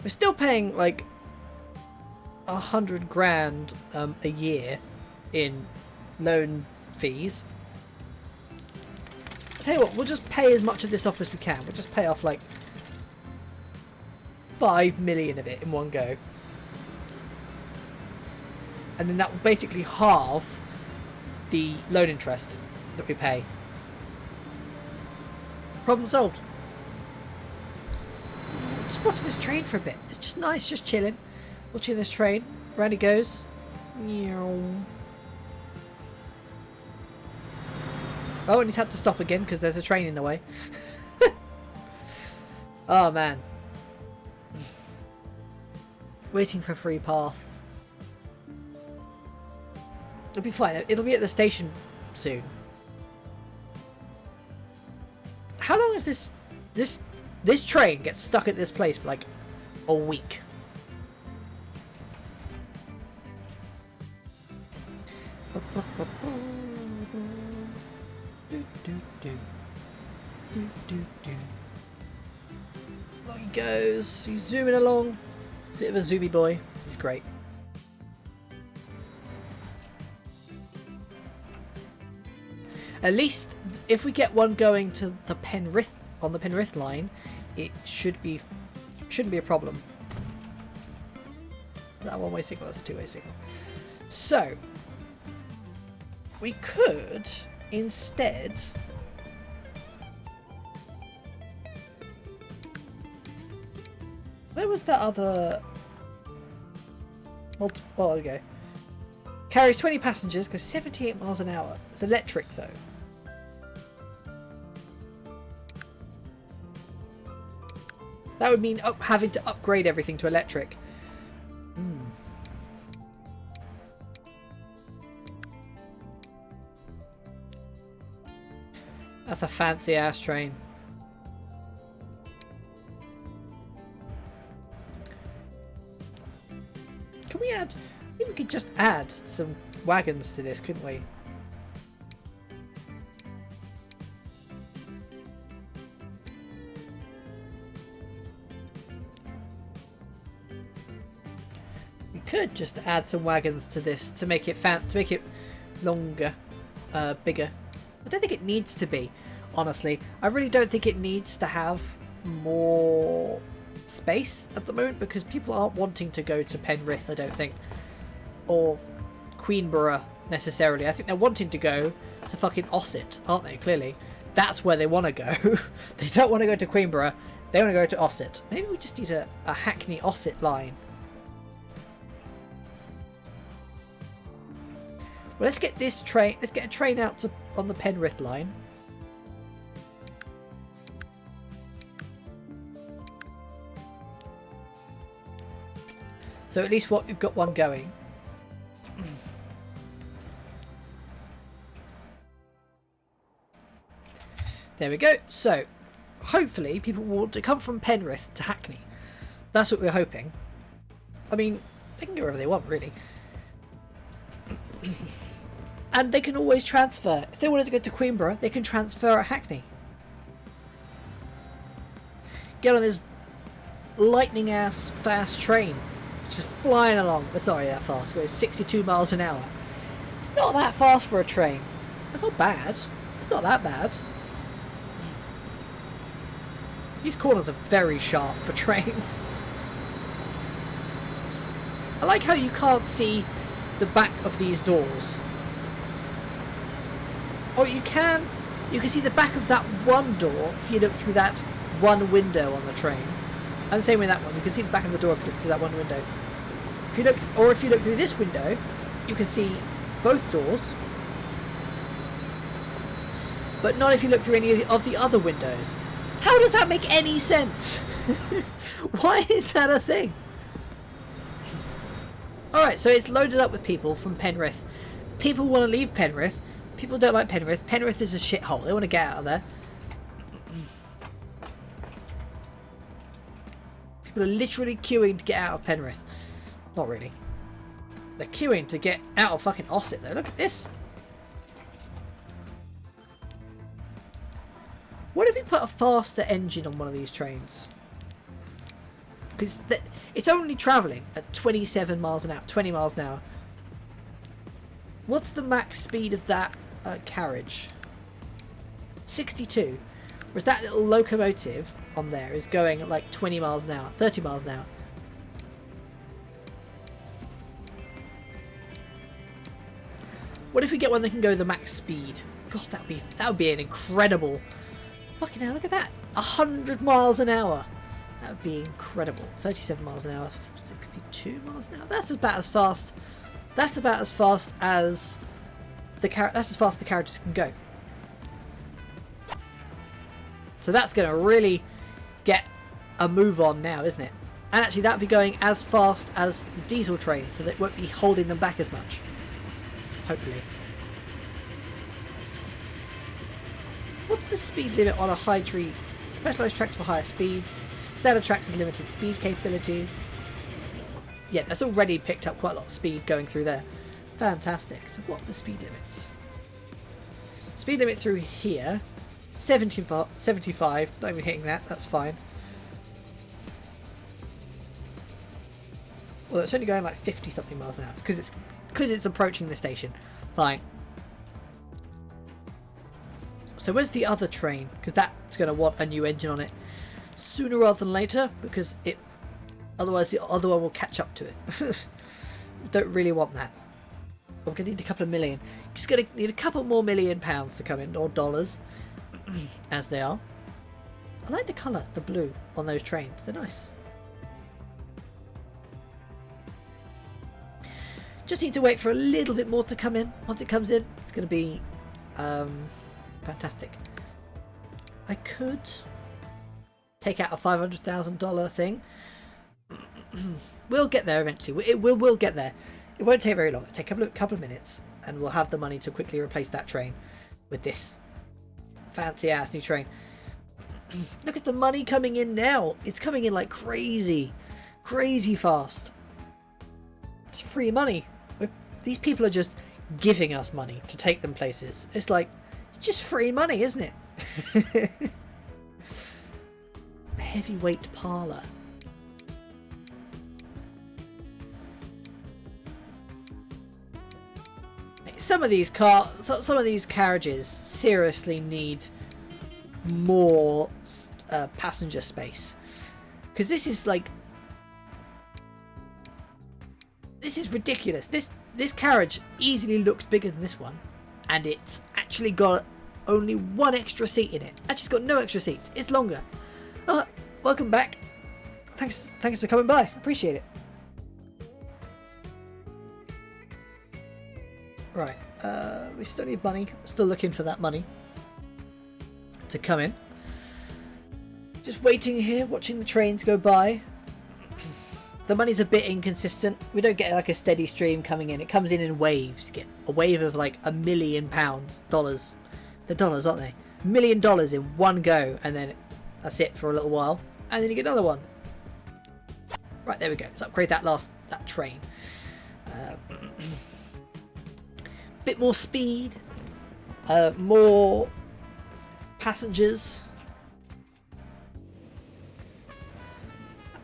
We're still paying like 100 grand a year in loan fees. I'll tell you what, we'll just pay as much of this off as we can. We'll just pay off like 5 million of it in one go. And then that will basically halve the loan interest that we pay. Problem solved. Just watch this train for a bit. It's just nice, just chilling. Watching this train. Round it goes. Oh, and he's had to stop again because there's a train in the way. Oh, man. Waiting for a free path. It'll be fine. It'll be at the station soon. How long is this train gets stuck at this place for like a week? There he goes. He's zooming along. Bit of a zoomy boy. He's great. At least if we get one going to the Penrith on the Penrith line, it shouldn't be a problem. Is that a one-way signal? That's a two-way signal. So we could instead where was that other oh, okay. Carries 20 passengers, goes 78 miles an hour. It's electric though. That would mean having to upgrade everything to electric. That's a fancy ass train. Can we add... I think we could just add some wagons to this, couldn't we? We could just add some wagons to this to make it longer, bigger. I don't think it needs to be, honestly. I really don't think it needs to have more space at the moment, because people aren't wanting to go to Penrith, I don't think, or Queenborough necessarily. I think they're wanting to go to fucking Ossett, aren't they? Clearly that's where they want to go. They don't want to go to Queenborough, they want to go to Ossett. Maybe we just need a Hackney Ossett line. Well, let's get this train, let's get a train out to on the Penrith line. So at least we've got one going. There we go. So hopefully people will want to come from Penrith to Hackney. That's what we're hoping. I mean, they can go wherever they want, really. And they can always transfer. If they wanted to go to Queenborough, they can transfer at Hackney. Get on this lightning ass fast train. Just flying along. It's not really that fast. It goes 62 miles an hour. It's not that fast for a train. It's not bad. It's not that bad. These corners are very sharp for trains. I like how you can't see the back of these doors. Oh, you can. You can see the back of that one door if you look through that one window on the train. And the same with that one. You can see the back of the door if you look through that one window. If you look through this window, you can see both doors. But not if you look through any of the other windows. How does that make any sense? Why is that a thing? Alright, so it's loaded up with people from Penrith. People want to leave Penrith. People don't like Penrith. Penrith is a shithole. They want to get out of there. People are literally queuing to get out of Penrith. Not really. They're queuing to get out of fucking Ossett though. Look at this. What if we put a faster engine on one of these trains? Because it's only travelling at 27 miles an hour, 20 miles an hour. What's the max speed of that carriage? 62. Whereas that little locomotive on there is going at like 20 miles an hour, 30 miles an hour. What if we get one that can go the max speed? God, that would be an incredible. Fucking hell, look at that. 100 miles an hour. That would be incredible. 37 miles an hour, 62 miles an hour. That's about as fast. That's about as fast as that's as fast as the carriages can go. So that's going to really get a move on now, isn't it? And actually that'll be going as fast as the diesel train, so that it won't be holding them back as much. Hopefully. What's the speed limit on a high tree? Specialised tracks for higher speeds. Standard tracks with limited speed capabilities. Yeah, that's already picked up quite a lot of speed going through there. Fantastic. So what are the speed limits? Speed limit through here. 75. Not even hitting that. That's fine. Well, it's only going like 50 something miles an hour. Because it's approaching the station. Fine. So where's the other train? Because that's going to want a new engine on it sooner rather than later, because otherwise the other one will catch up to it. Don't really want that. I'm going to need a couple of million. Just going to need a couple more £1,000,000 to come in, or dollars, as they are. I like the colour, the blue, on those trains. They're nice. Just need to wait for a little bit more to come in. Once it comes in, it's going to be fantastic. I could take out a $500,000 thing. We'll get there eventually. We'll get there. It won't take very long. It'll take a couple of minutes, and we'll have the money to quickly replace that train with this. fancy ass new train. Look at the money coming in now. It's coming in like crazy. Crazy fast. It's free money. These people are just giving us money to take them places. It's like, it's just free money, isn't it? Heavyweight parlour. Some of these carriages seriously need more passenger space, because this is ridiculous. This carriage easily looks bigger than this one, and it's actually got only one extra seat in it. Actually, it's got no extra seats. It's longer. Welcome back. Thanks for coming by. Appreciate it. Right, we still need money. Still looking for that money to come in. Just waiting here, watching the trains go by. The money's a bit inconsistent. We don't get like a steady stream coming in. It comes in waves. You get a wave of like £1 million dollars. They're dollars, aren't they? $1 million in one go, and then that's it for a little while, and then you get another one. Right, there we go. Let's upgrade that train. Bit more speed, more passengers.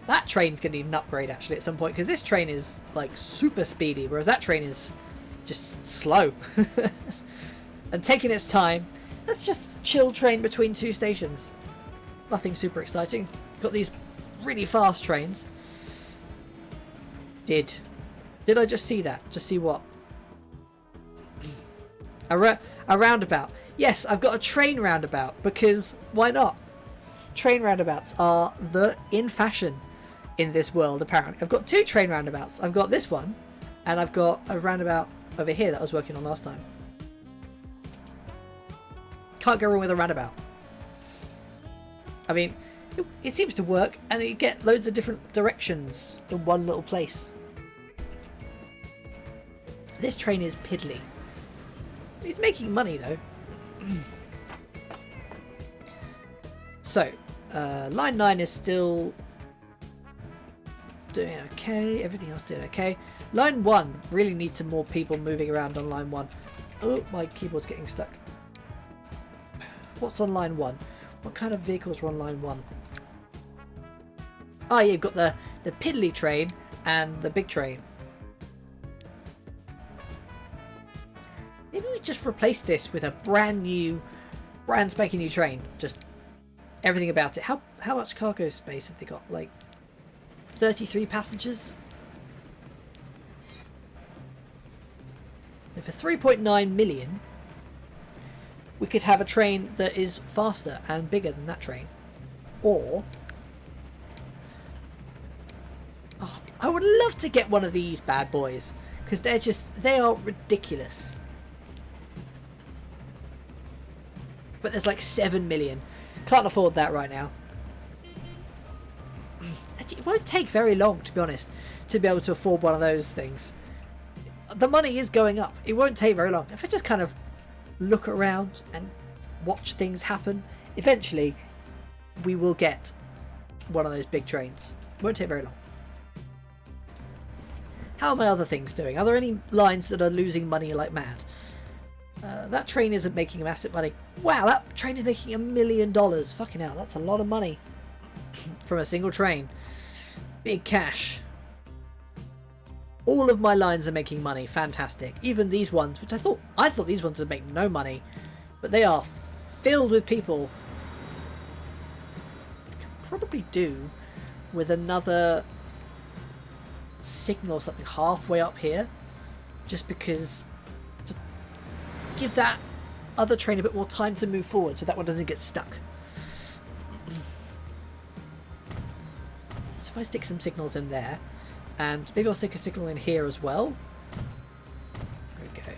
That train's going to need an upgrade actually at some point, because this train is like super speedy, whereas that train is just slow and taking its time. That's just a chill train between two stations. Nothing super exciting. Got these really fast trains. Did I just see that? Just see what? A roundabout. Yes, I've got a train roundabout, because why not? Train roundabouts are in fashion in this world, apparently. I've got two train roundabouts. I've got this one, and I've got a roundabout over here that I was working on last time. Can't go wrong with a roundabout. I mean, it seems to work, and you get loads of different directions in one little place. This train is piddly. It's making money though. So, line 9 is still doing okay. Everything else doing okay. Line 1 really needs some more people moving around on line 1. Oh, my keyboard's getting stuck. What's on line 1? What kind of vehicles are on line 1? Oh, yeah, you've got the piddly train and the big train. Maybe we just replace this with a brand spanking new train. Just everything about it. How much cargo space have they got? Like 33 passengers? And for 3.9 million, we could have a train that is faster and bigger than that train. Or, oh, I would love to get one of these bad boys, because they are ridiculous. But there's like 7 million. Can't afford that right now. It won't take very long, to be honest, to be able to afford one of those things. The money is going up. It won't take very long. If I just kind of look around and watch things happen, eventually we will get one of those big trains. It won't take very long. How are my other things doing? Are there any lines that are losing money like mad? That train isn't making massive money. Wow, that train is making $1 million. Fucking hell, that's a lot of money from a single train. Big cash. All of my lines are making money. Fantastic. Even these ones, which I thought these ones would make no money, but they are filled with people. I could probably do with another signal or something halfway up here, just because to give that other train a bit more time to move forward, so that one doesn't get stuck. So if I stick some signals in there, and maybe I'll stick a signal in here as well. There we go.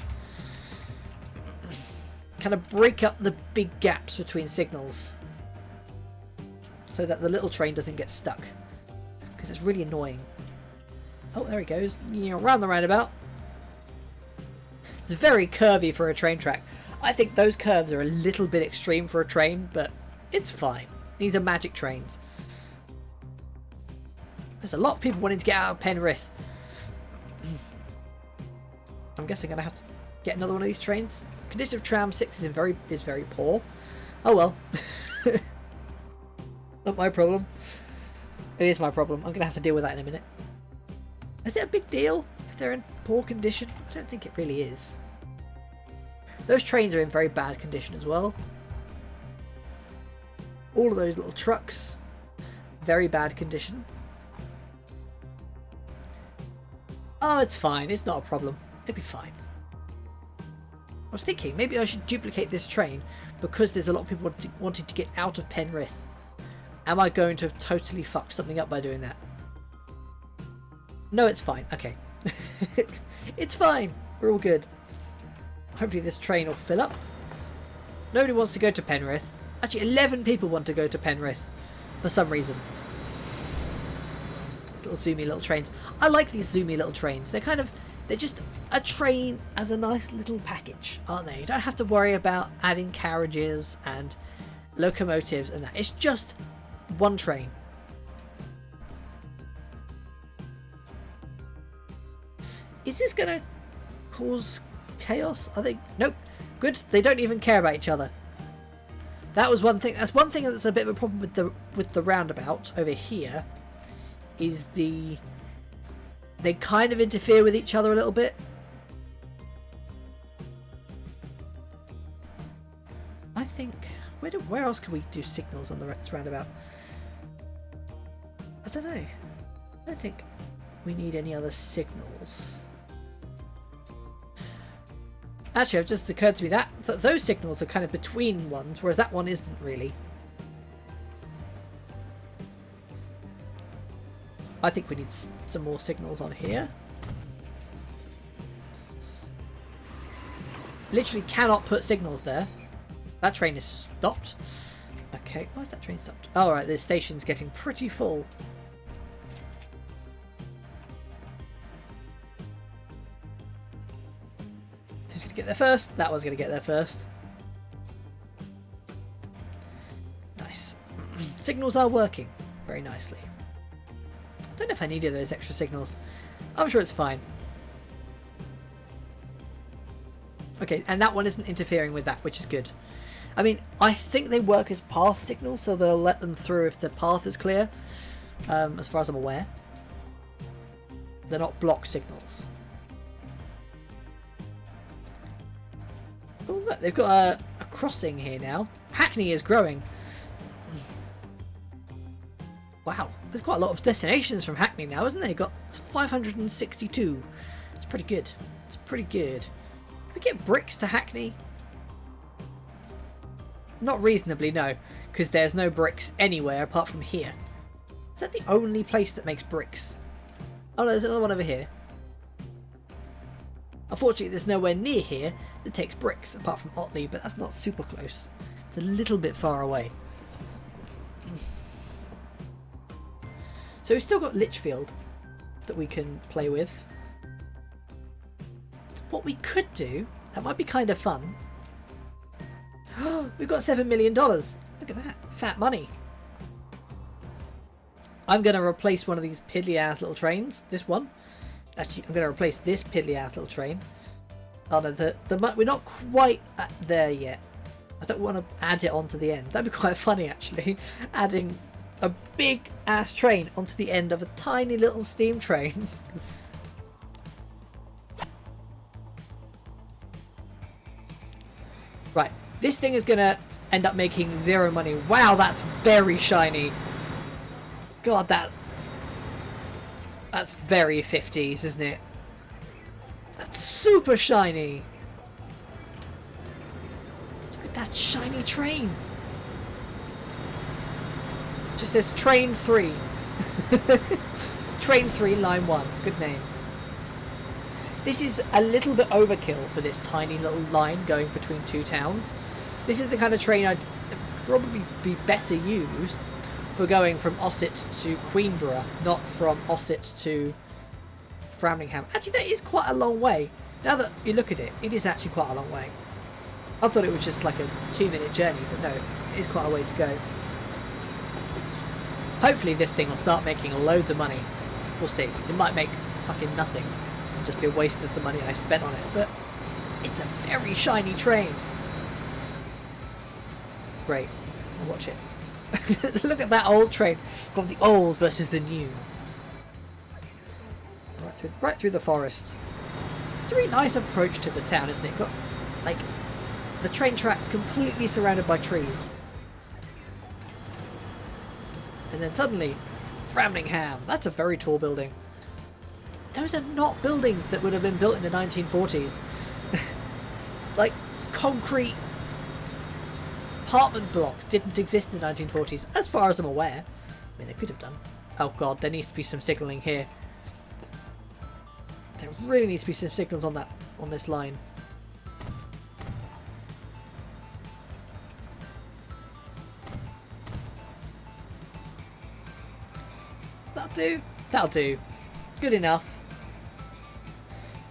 Kind of break up the big gaps between signals, so that the little train doesn't get stuck, because it's really annoying. Oh, there he goes. Around the roundabout. It's very curvy for a train track. I think those curves are a little bit extreme for a train, but it's fine. These are magic trains. There's a lot of people wanting to get out of Penrith. I'm guessing I'm going to have to get another one of these trains. Condition of tram 6 is very poor. Oh well. Not my problem. It is my problem. I'm going to have to deal with that in a minute. Is it a big deal if they're in poor condition? I don't think it really is. Those trains are in very bad condition as well. All of those little trucks, very bad condition. Oh, it's fine. It's not a problem. It'll be fine. I was thinking maybe I should duplicate this train because there's a lot of people wanting to get out of Penrith. Am I going to have totally fucked something up by doing that? No, it's fine. Okay. It's fine. We're all good. Hopefully this train will fill up. Nobody wants to go to Penrith. Actually, 11 people want to go to Penrith for some reason. These little zoomy little trains. I like these zoomy little trains. They're just a train as a nice little package, aren't they? You don't have to worry about adding carriages and locomotives and that. It's just one train. Is this going to cause chaos? Are they? Nope. Good. They don't even care about each other. That was one thing. That's one thing that's a bit of a problem with the roundabout over here. Is they kind of interfere with each other a little bit. I think where else can we do signals on the roundabout? I don't know. I don't think we need any other signals. Actually, it just occurred to me that those signals are kind of between ones, whereas that one isn't really. I think we need some more signals on here. Literally cannot put signals there. That train is stopped. Okay, why is that train stopped? Oh, right, the station's getting pretty full. Who's going to get there first? That one's going to get there first. Nice. Signals are working very nicely. I don't know if I needed those extra signals. I'm sure it's fine. Okay, and that one isn't interfering with that, which is good. I mean, I think they work as path signals, so they'll let them through if the path is clear, as far as I'm aware. They're not block signals. Oh, look, they've got a crossing here now. Hackney is growing. Wow, there's quite a lot of destinations from Hackney now, isn't there? Got 562. It's pretty good. It's pretty good. Can we get bricks to Hackney? Not reasonably, no, because there's no bricks anywhere apart from here. Is that the only place that makes bricks? Oh no, there's another one over here. Unfortunately, there's nowhere near here that takes bricks apart from Otley, but that's not super close. It's a little bit far away. So we've still got Lichfield that we can play with. What we could do, that might be kind of fun. We've got $7 million. Look at that. Fat money. I'm going to replace one of these piddly ass little trains. This one. Actually, I'm going to replace this piddly ass little train. Oh no, we're not quite there yet. I don't want to add it onto the end. That'd be quite funny actually. Adding a big ass train onto the end of a tiny little steam train. Right, this thing is gonna end up making zero money. Wow, that's very shiny. God, that's very 50s, isn't it? That's super shiny. Look at that shiny train. Just says train 3. Train 3 line 1. Good name. This is a little bit overkill for this tiny little line going between two towns. This is the kind of train I'd probably be better used for going from Ossett to Queenborough, not from Ossett to Framlingham. Actually, that is quite a long way. Now that you look at it, it is actually quite a long way. I thought it was just like a 2-minute journey, but no, it is quite a way to go. Hopefully this thing will start making loads of money. We'll see. It might make fucking nothing and just be a waste of the money I spent on it, but it's a very shiny train. It's great. I'll watch it. Look at that old train. Got the old versus the new. Right through the forest. It's a really nice approach to the town, isn't it? Got like the train tracks completely surrounded by trees. And then suddenly, Framingham. That's a very tall building. Those are not buildings that would have been built in the 1940s. Like concrete apartment blocks didn't exist in the 1940s, as far as I'm aware. I mean, they could have done. Oh god, there needs to be some signalling here. There really needs to be some signals on this line. That'll do. That'll do. Good enough.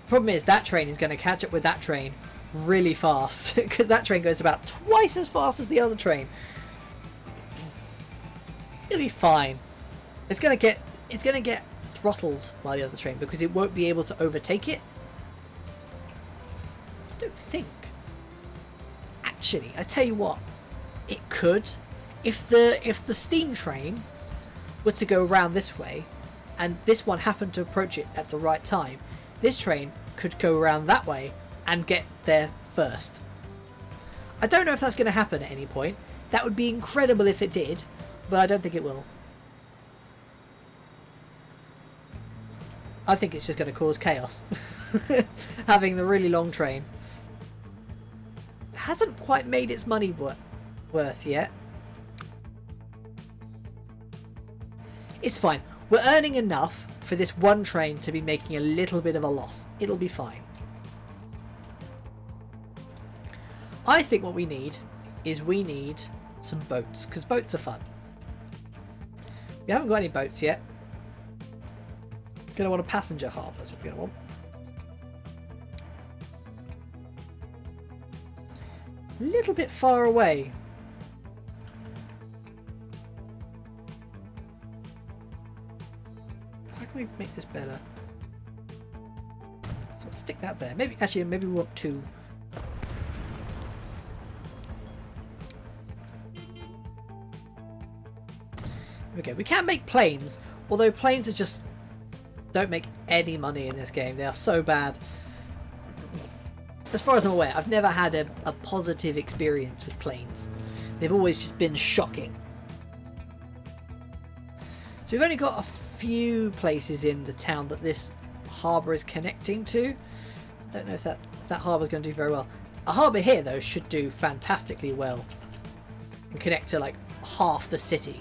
Problem is, that train is going to catch up with that train really fast, because that train goes about twice as fast as the other train. It'll be fine. It's going to get throttled by the other train because it won't be able to overtake it. I don't think. Actually, I tell you what, it could. If the steam train were to go around this way, and this one happened to approach it at the right time, this train could go around that way and get there first. I don't know if that's going to happen at any point. That would be incredible if it did, but I don't think it will. I think it's just going to cause chaos. Having the really long train. It hasn't quite made its money worth yet. It's fine. We're earning enough for this one train to be making a little bit of a loss. It'll be fine. I think what we need is some boats, because boats are fun. We haven't got any boats yet. We're going to want a passenger harbour, that's what we're going to want. A little bit far away. How can we make this better? So stick that there. Maybe we want two. Okay, we can make planes, although planes are just don't make any money in this game. They are so bad. As far as I'm aware, I've never had a positive experience with planes. They've always just been shocking. So we've only got a few places in the town that this harbour is connecting to. I don't know if that harbour is going to do very well. A harbour here, though, should do fantastically well and connect to like half the city.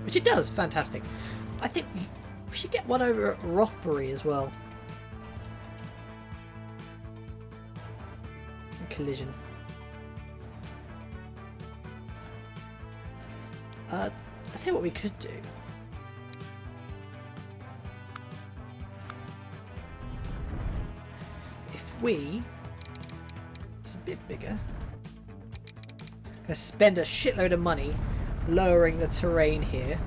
Which it does, fantastic. I think we should get one over at Rothbury as well. And Collision. I'll tell you what we could do. If we... It's a bit bigger. Gonna spend a shitload of money lowering the terrain here.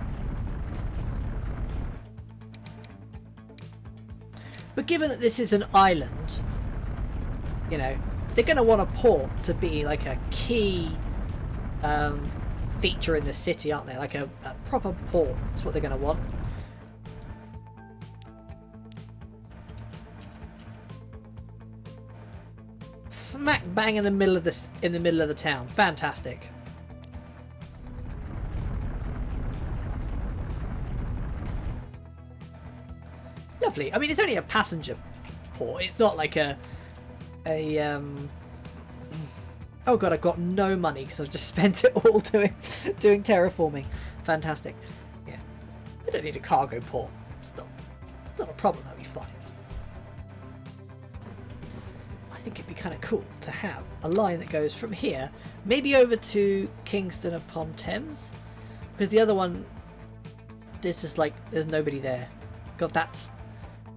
But given that this is an island, you know, they're going to want a port to be like a key feature in the city, aren't they? Like a proper port is what they're going to want. Smack bang in the middle of the town. Fantastic. Lovely. I mean, it's only a passenger port. It's not like a oh god, I've got no money because I've just spent it all doing terraforming. Fantastic. Yeah. I don't need a cargo port. It's not a problem. That'll be fine. I think it'd be kind of cool to have a line that goes from here, maybe over to Kingston upon Thames, because the other one, there's just like there's nobody there. God, that's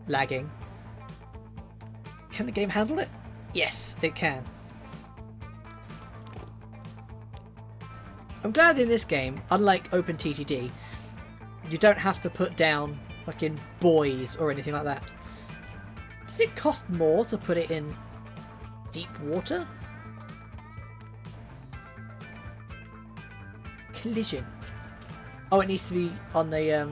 lagging. Can the game handle it? Yes, it can. I'm glad in this game, unlike OpenTTD, you don't have to put down fucking buoys or anything like that. Does it cost more to put it in deep water? Collision. Oh, it needs to be on the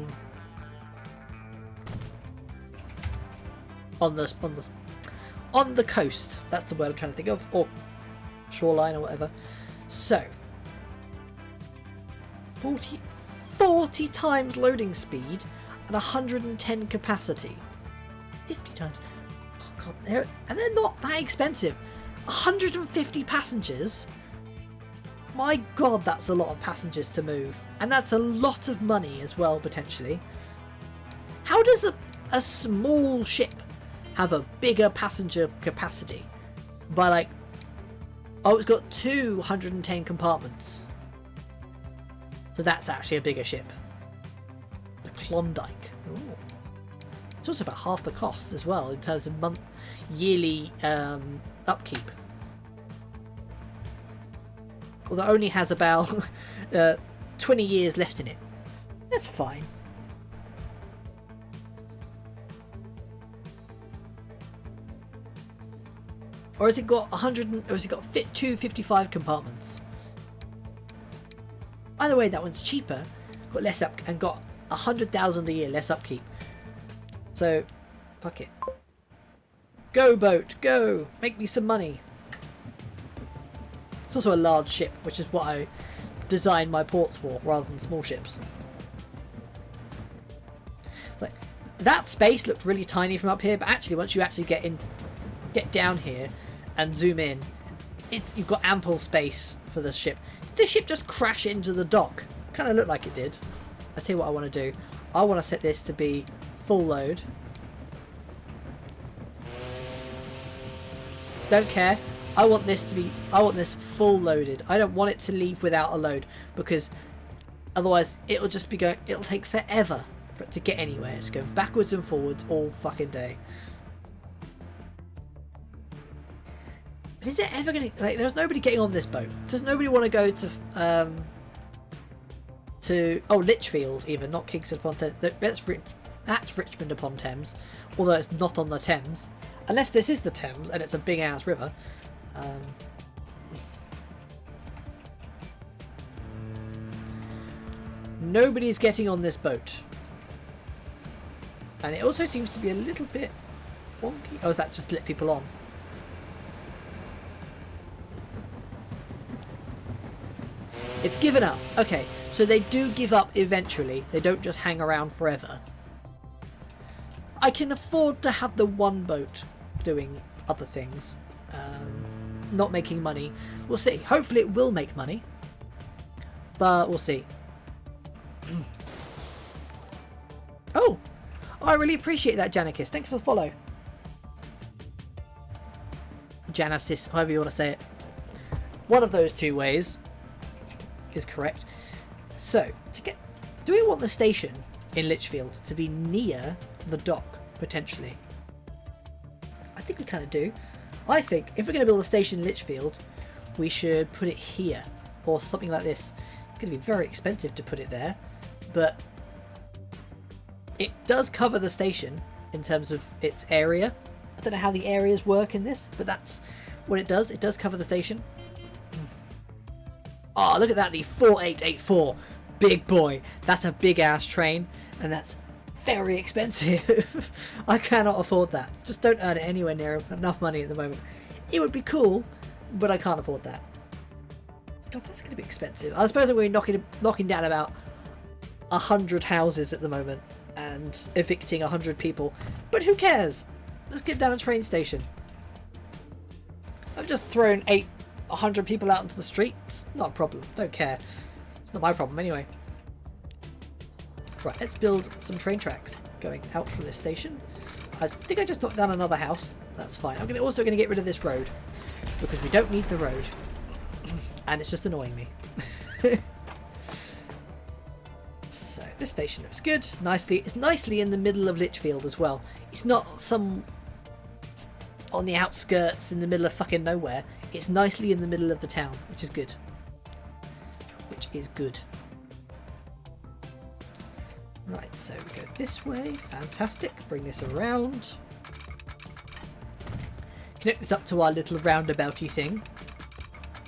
on the coast. That's the word I'm trying to think of, or shoreline or whatever. So 40 times loading speed and 110 capacity. 50 times. Oh god, they're not that expensive. 150 passengers. My god, that's a lot of passengers to move. And that's a lot of money as well, potentially. How does a small ship have a bigger passenger capacity? By like... Oh, it's got 210 compartments. So that's actually a bigger ship. The Klondike. Ooh. It's also about half the cost as well in terms of yearly upkeep. Although it only has about 20 years left in it. That's fine. Or has it got 255 compartments? Either way, that one's cheaper, got less up, and got 100,000 a year less upkeep. So, fuck it. Go boat, go! Make me some money. It's also a large ship, which is what I designed my ports for, rather than small ships. It's like, that space looked really tiny from up here, but actually once you actually get down here and zoom in, you've got ample space for the ship. Did the ship just crash into the dock? Kind of looked like it did. I'll tell you what I want to do. I want to set this to be full load. Don't care. I want this full loaded. I don't want it to leave without a load, because otherwise it'll just be going, it'll take forever for it to get anywhere. It's going backwards and forwards all fucking day. But is there ever gonna, like, there's nobody getting on this boat. Does nobody want to go to Lichfield even, not Kingston upon Thames. That's Richmond upon Thames, although it's not on the Thames. Unless this is the Thames and it's a big ass river. Nobody's getting on this boat. And it also seems to be a little bit wonky. Oh, is that just to let people on? It's given up. Okay, so they do give up eventually. They don't just hang around forever. I can afford to have the one boat doing other things. Not making money. We'll see. Hopefully it will make money. But we'll see. Oh! I really appreciate that, Janikis. Thank you for the follow. Janicis, however you want to say it. One of those two ways is correct. So, do we want the station in Lichfield to be near the dock, potentially? I think we kind of do. I think if we're going to build a station in Lichfield, we should put it here, or something like this. It's going to be very expensive to put it there, but it does cover the station in terms of its area. I don't know how the areas work in this, but that's what it does. It does cover the station. Oh, look at that, the 4884. Big boy. That's a big ass train, and that's very expensive. I cannot afford that. Just don't earn it anywhere near enough money at the moment. It would be cool, but I can't afford that. God, that's going to be expensive. I suppose we're knocking down about 100 houses at the moment and evicting 100 people. But who cares? Let's get down a train station. I've just thrown 100 people out into the streets. Not a problem. Don't care. It's not my problem anyway. Right, let's build some train tracks going out from this station. I think I just knocked down another house. That's fine. I'm also going to get rid of this road because we don't need the road. And it's just annoying me. So this station looks good. It's nicely in the middle of Lichfield as well. It's not some on the outskirts in the middle of fucking nowhere. It's nicely in the middle of the town, which is good. Which is good. Right, so we go this way. Fantastic. Bring this around. Connect this up to our little roundabouty thing.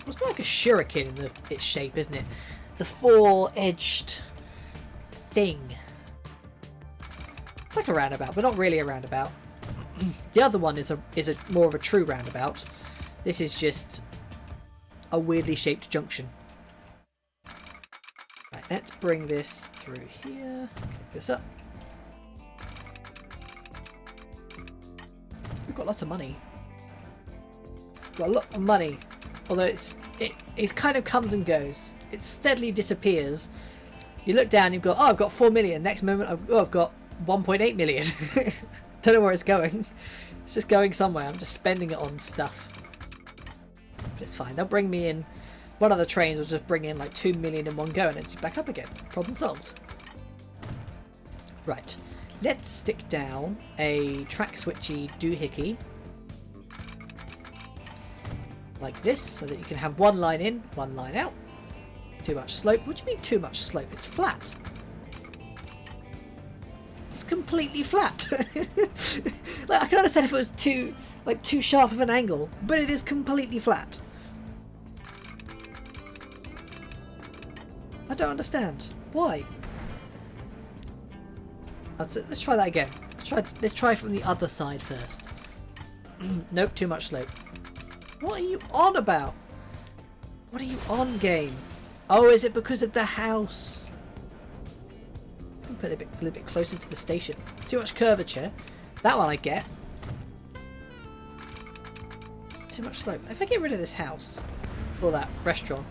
It's more like a shuriken in its shape, isn't it? The four-edged thing. It's like a roundabout, but not really a roundabout. The other one is a more of a true roundabout. This is just a weirdly shaped junction. Right, let's bring this through here. Pick this up. We've got lots of money. Got a lot of money. Although it kind of comes and goes. It steadily disappears. You look down, you've got, oh, I've got 4 million. Next moment, I've got 1.8 million. Don't know where it's going. It's just going somewhere. I'm just spending it on stuff. But it's fine. They'll bring me in. One of the trains will just bring in like 2 million in one go and it's back up again. Problem solved. Right. Let's stick down a track switchy doohickey. Like this, so that you can have one line in, one line out. Too much slope. What do you mean too much slope? It's flat. It's completely flat. Like, I can understand if it was too sharp of an angle, but it is completely flat. I don't understand. Why? Let's try that again. Let's try from the other side first. Nope, too much slope. What are you on about? What are you on, game? Oh, is it because of the house? I'll put it a little bit closer to the station. Too much curvature. That one I get. Too much slope. If I get rid of this house, or that restaurant,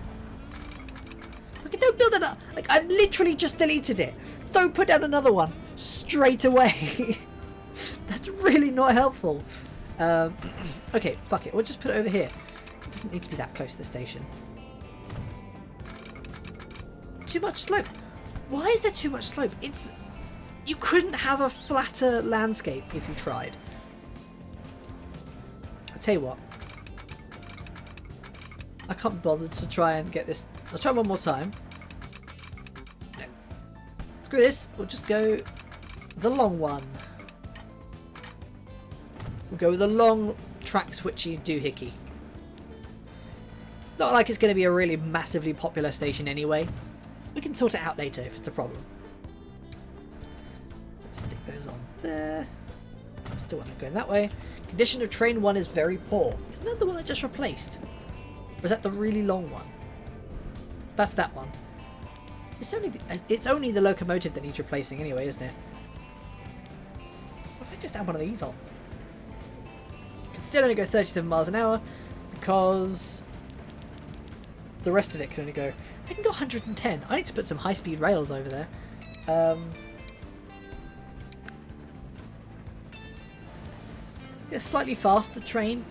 okay, don't build it up. Like, I've literally just deleted it. Don't put down another one straight away. That's really not helpful. Okay, fuck it. We'll just put it over here. It doesn't need to be that close to the station. Too much slope. Why is there too much slope? You couldn't have a flatter landscape if you tried. I'll tell you what. I can't be bothered to try and get this. I'll try one more time. No. Screw this. We'll just go the long one. We'll go with the long track switchy doohickey. Not like it's going to be a really massively popular station anyway. We can sort it out later if it's a problem. Let's stick those on there. I still want to go that way. Condition of train 1 is very poor. Isn't that the one I just replaced? Or is that the really long one? That's that one. It's only the locomotive that needs replacing anyway, isn't it? What if I just add one of these on? I can still only go 37 miles an hour because the rest of it can only go... I can go 110. I need to put some high-speed rails over there. Get a slightly faster train.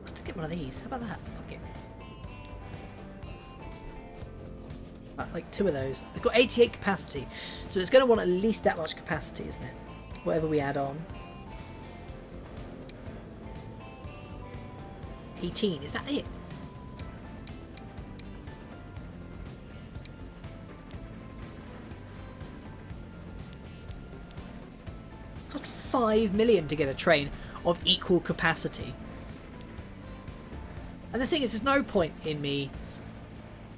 Let's get one of these. How about that? Fuck it. Like 2 of those. It's got 88 capacity, so it's going to want at least that much capacity, isn't it? Whatever we add on. 18. Is that it? Cost me 5 million to get a train of equal capacity. And the thing is, there's no point in me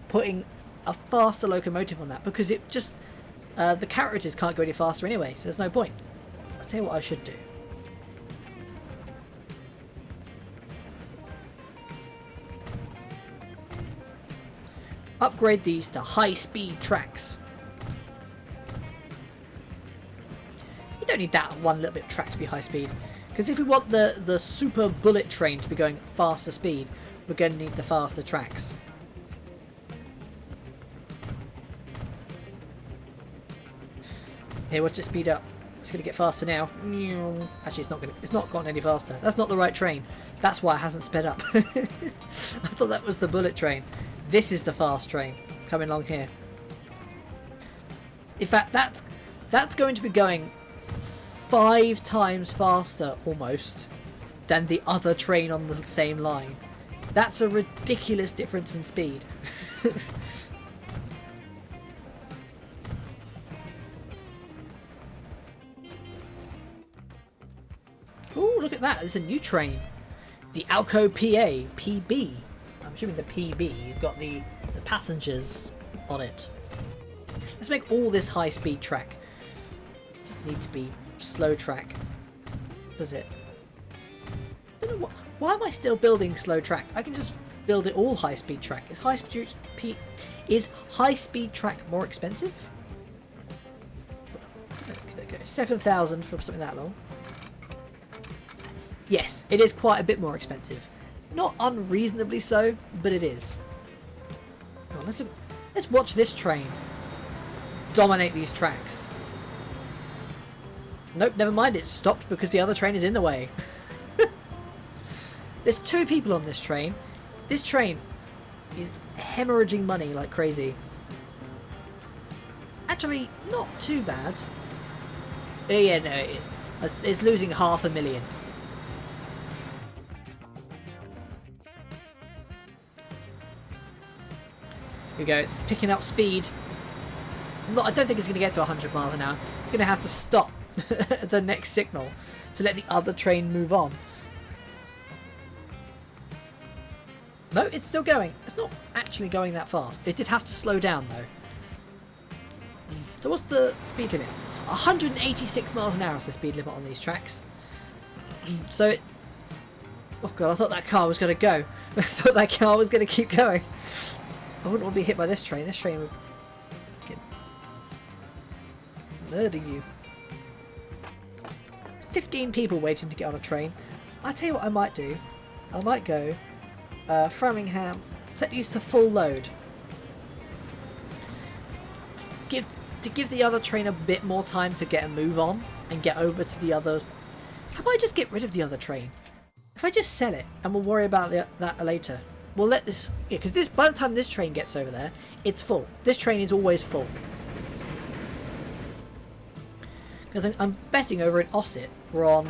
putting a faster locomotive on that because it just the carriages can't go any faster anyway, so there's no point. I'll tell you what I should do. Upgrade these to high-speed tracks. You don't need that one little bit of track to be high speed, because if we want the super bullet train to be going faster speed, we're going to need the faster tracks. Here, watch it speed up. It's going to get faster now. Actually, it's not gotten any faster. That's not the right train. That's why it hasn't sped up. I thought that was the bullet train. This is the fast train coming along here. In fact, that's going to be going 5 times faster almost than the other train on the same line. That's a ridiculous difference in speed. Oh, look at that. There's a new train. The Alco PB. I'm assuming the PB's got the passengers on it. Let's make all this high-speed track. Just need to be slow track. Does it? I don't know why am I still building slow track? I can just build it all high-speed track. Is high-speed track more expensive? Let's give it a go. 7,000 for something that long. Yes, it is quite a bit more expensive. Not unreasonably so, but it is. Oh, let's watch this train dominate these tracks. Nope, never mind. It stopped because the other train is in the way. There's 2 people on this train. This train is hemorrhaging money like crazy. Actually, not too bad. Yeah, no, it is. It's losing 500,000. Here we go, it's picking up speed. I don't think it's going to get to 100 miles an hour. It's going to have to stop at the next signal to let the other train move on. No, it's still going. It's not actually going that fast. It did have to slow down though. So what's the speed limit? 186 miles an hour is the speed limit on these tracks. So it... Oh god, I thought that car was going to go. I thought that car was going to keep going. I wouldn't want to be hit by this train. This train would fucking murder you. 15 people waiting to get on a train. I tell you what I might do. I might go Framingham, set these to full load. To give the other train a bit more time to get a move on and get over to the other. How about I just get rid of the other train? If I just sell it and we'll worry about that later. We'll let this, yeah, because by the time this train gets over there, it's full. This train is always full. Because I'm betting over in Ossett we're on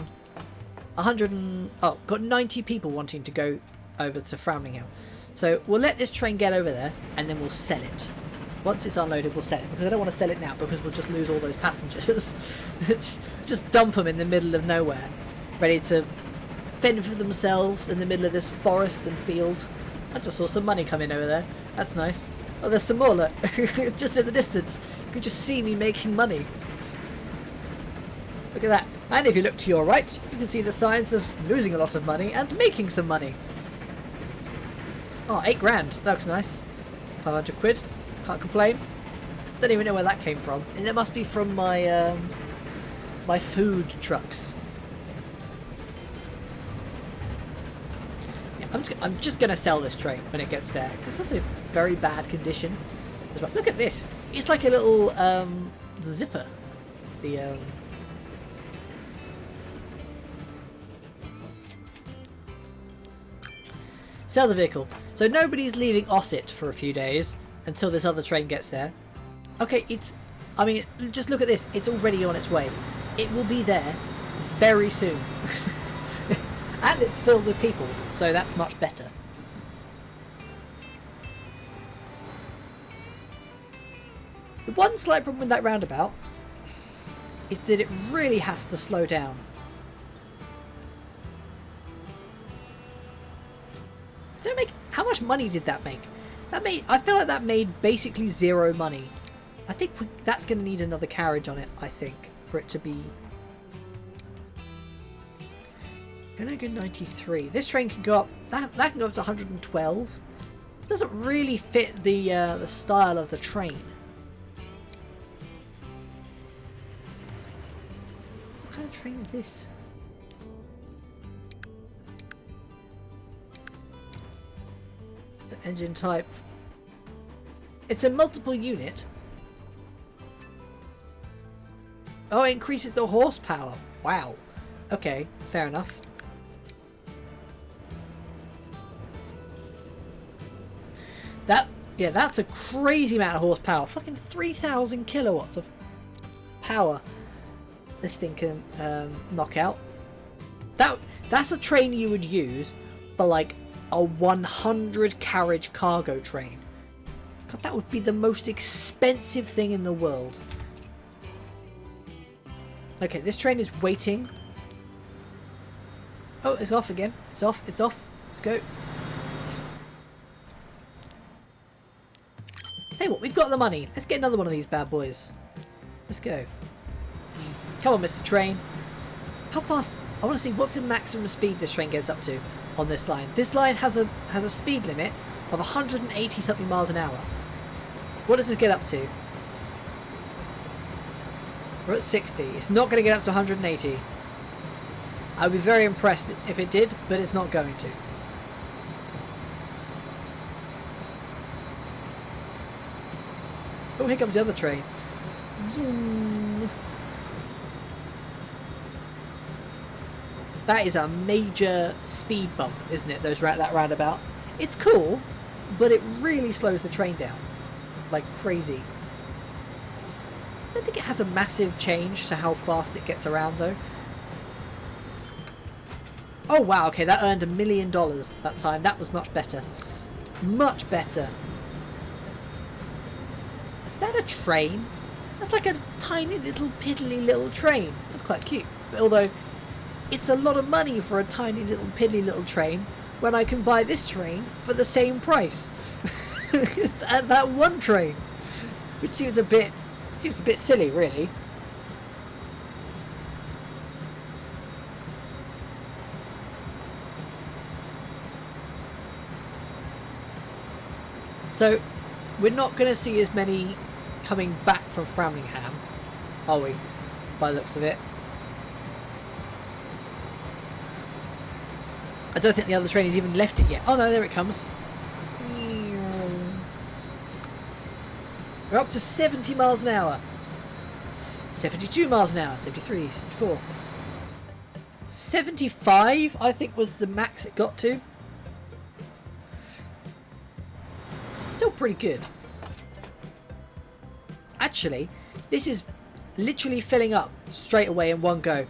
100 and... Oh, got 90 people wanting to go over to Framingham. So we'll let this train get over there and then we'll sell it. Once it's unloaded, we'll sell it. Because I don't want to sell it now because we'll just lose all those passengers. just dump them in the middle of nowhere. Ready to fend for themselves in the middle of this forest and field. I just saw some money come in over there. That's nice. Oh, there's some more, look. Just in the distance. You can just see me making money. Look at that. And if you look to your right, you can see the signs of losing a lot of money and making some money. Oh, 8 grand. That looks nice. 500 quid. Can't complain. Don't even know where that came from. And it must be from my my food trucks. I'm just going to sell this train when it gets there. It's also very bad condition. Well. Look at this. It's like a little zipper. The sell the vehicle. So nobody's leaving Ossett for a few days until this other train gets there. Okay, I mean, just look at this. It's already on its way. It will be there very soon. And it's filled with people, so that's much better. The one slight problem with that roundabout is that it really has to slow down. Did it make? How much money did that make? I feel like that made basically 0 money. I think that's going to need another carriage on it, I think, for it to be... Gonna go 93. This train can go up. That can go up to 112. Doesn't really fit the style of the train. What kind of train is this? The engine type. It's a multiple unit. Oh, it increases the horsepower. Wow. Okay, fair enough. Yeah, that's a crazy amount of horsepower. Fucking 3,000 kilowatts of power this thing can knock out. That's a train you would use for like a 100 carriage cargo train. God, that would be the most expensive thing in the world. Okay, this train is waiting. Oh, it's off again. It's off. It's off. Let's go. Tell you what, we've got the money. Let's get another one of these bad boys. Let's go. Come on, Mr. Train. How fast? I want to see what's the maximum speed this train gets up to on this line. This line has a speed limit of 180 something miles an hour. What does this get up to? We're at 60. It's not going to get up to 180. I'd be very impressed if it did, but it's not going to. Oh, here comes the other train. Zoom. That is a major speed bump, isn't it? That roundabout. It's cool, but it really slows the train down. Like crazy. I don't think it has a massive change to how fast it gets around though. Oh wow, okay, that earned $1 million that time. That was much better. Much better. Is that a train? That's like a tiny little piddly little train. That's quite cute. But although it's a lot of money for a tiny little piddly little train when I can buy this train for the same price. That one train. Which seems a bit silly, really. So, we're not going to see as many coming back from Framingham, are we? By the looks of it. I don't think the other train has even left it yet. Oh no, there it comes. We're up to 70 miles an hour. 72 miles an hour. 73, 74. 75, I think, was the max it got to. Still pretty good. Actually, this is literally filling up straight away in one go.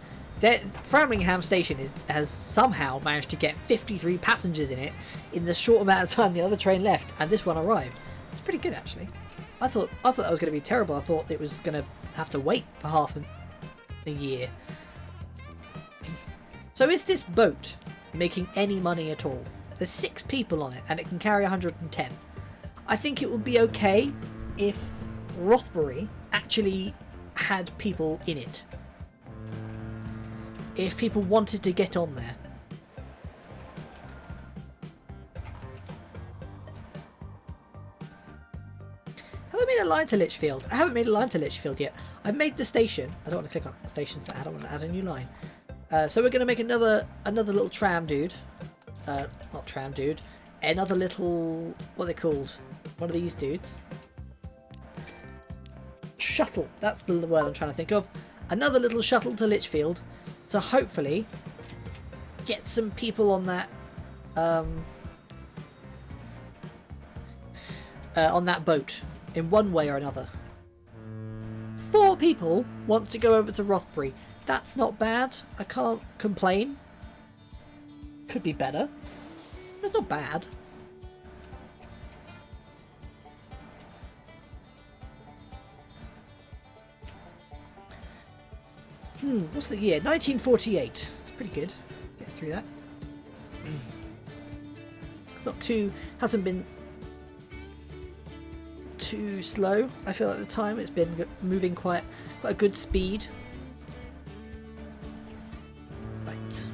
Framingham Station has somehow managed to get 53 passengers in it in the short amount of time the other train left, and this one arrived. It's pretty good, actually. I thought that was going to be terrible. I thought it was going to have to wait for half a year. So is this boat making any money at all? There's 6 people on it, and it can carry 110. I think it would be okay if Rothbury actually had people in it. If people wanted to get on there. Have I made a line to Lichfield? I haven't made a line to Lichfield yet. I've made the station. I don't want to click on stations to add. I want to add a new line. So we're going to make another little tram dude. Not tram dude. Another little... what are they called? One of these dudes. Shuttle. That's the word I'm trying to think of. Another little shuttle to Lichfield. To hopefully get some people on that boat in one way or another. 4 people want to go over to Rothbury. That's not bad. I can't complain. Could be better. It's not bad. What's the year? 1948. It's pretty good. Get through that. It's not too... hasn't been too slow. I feel at the time it's been moving quite a good speed. Right.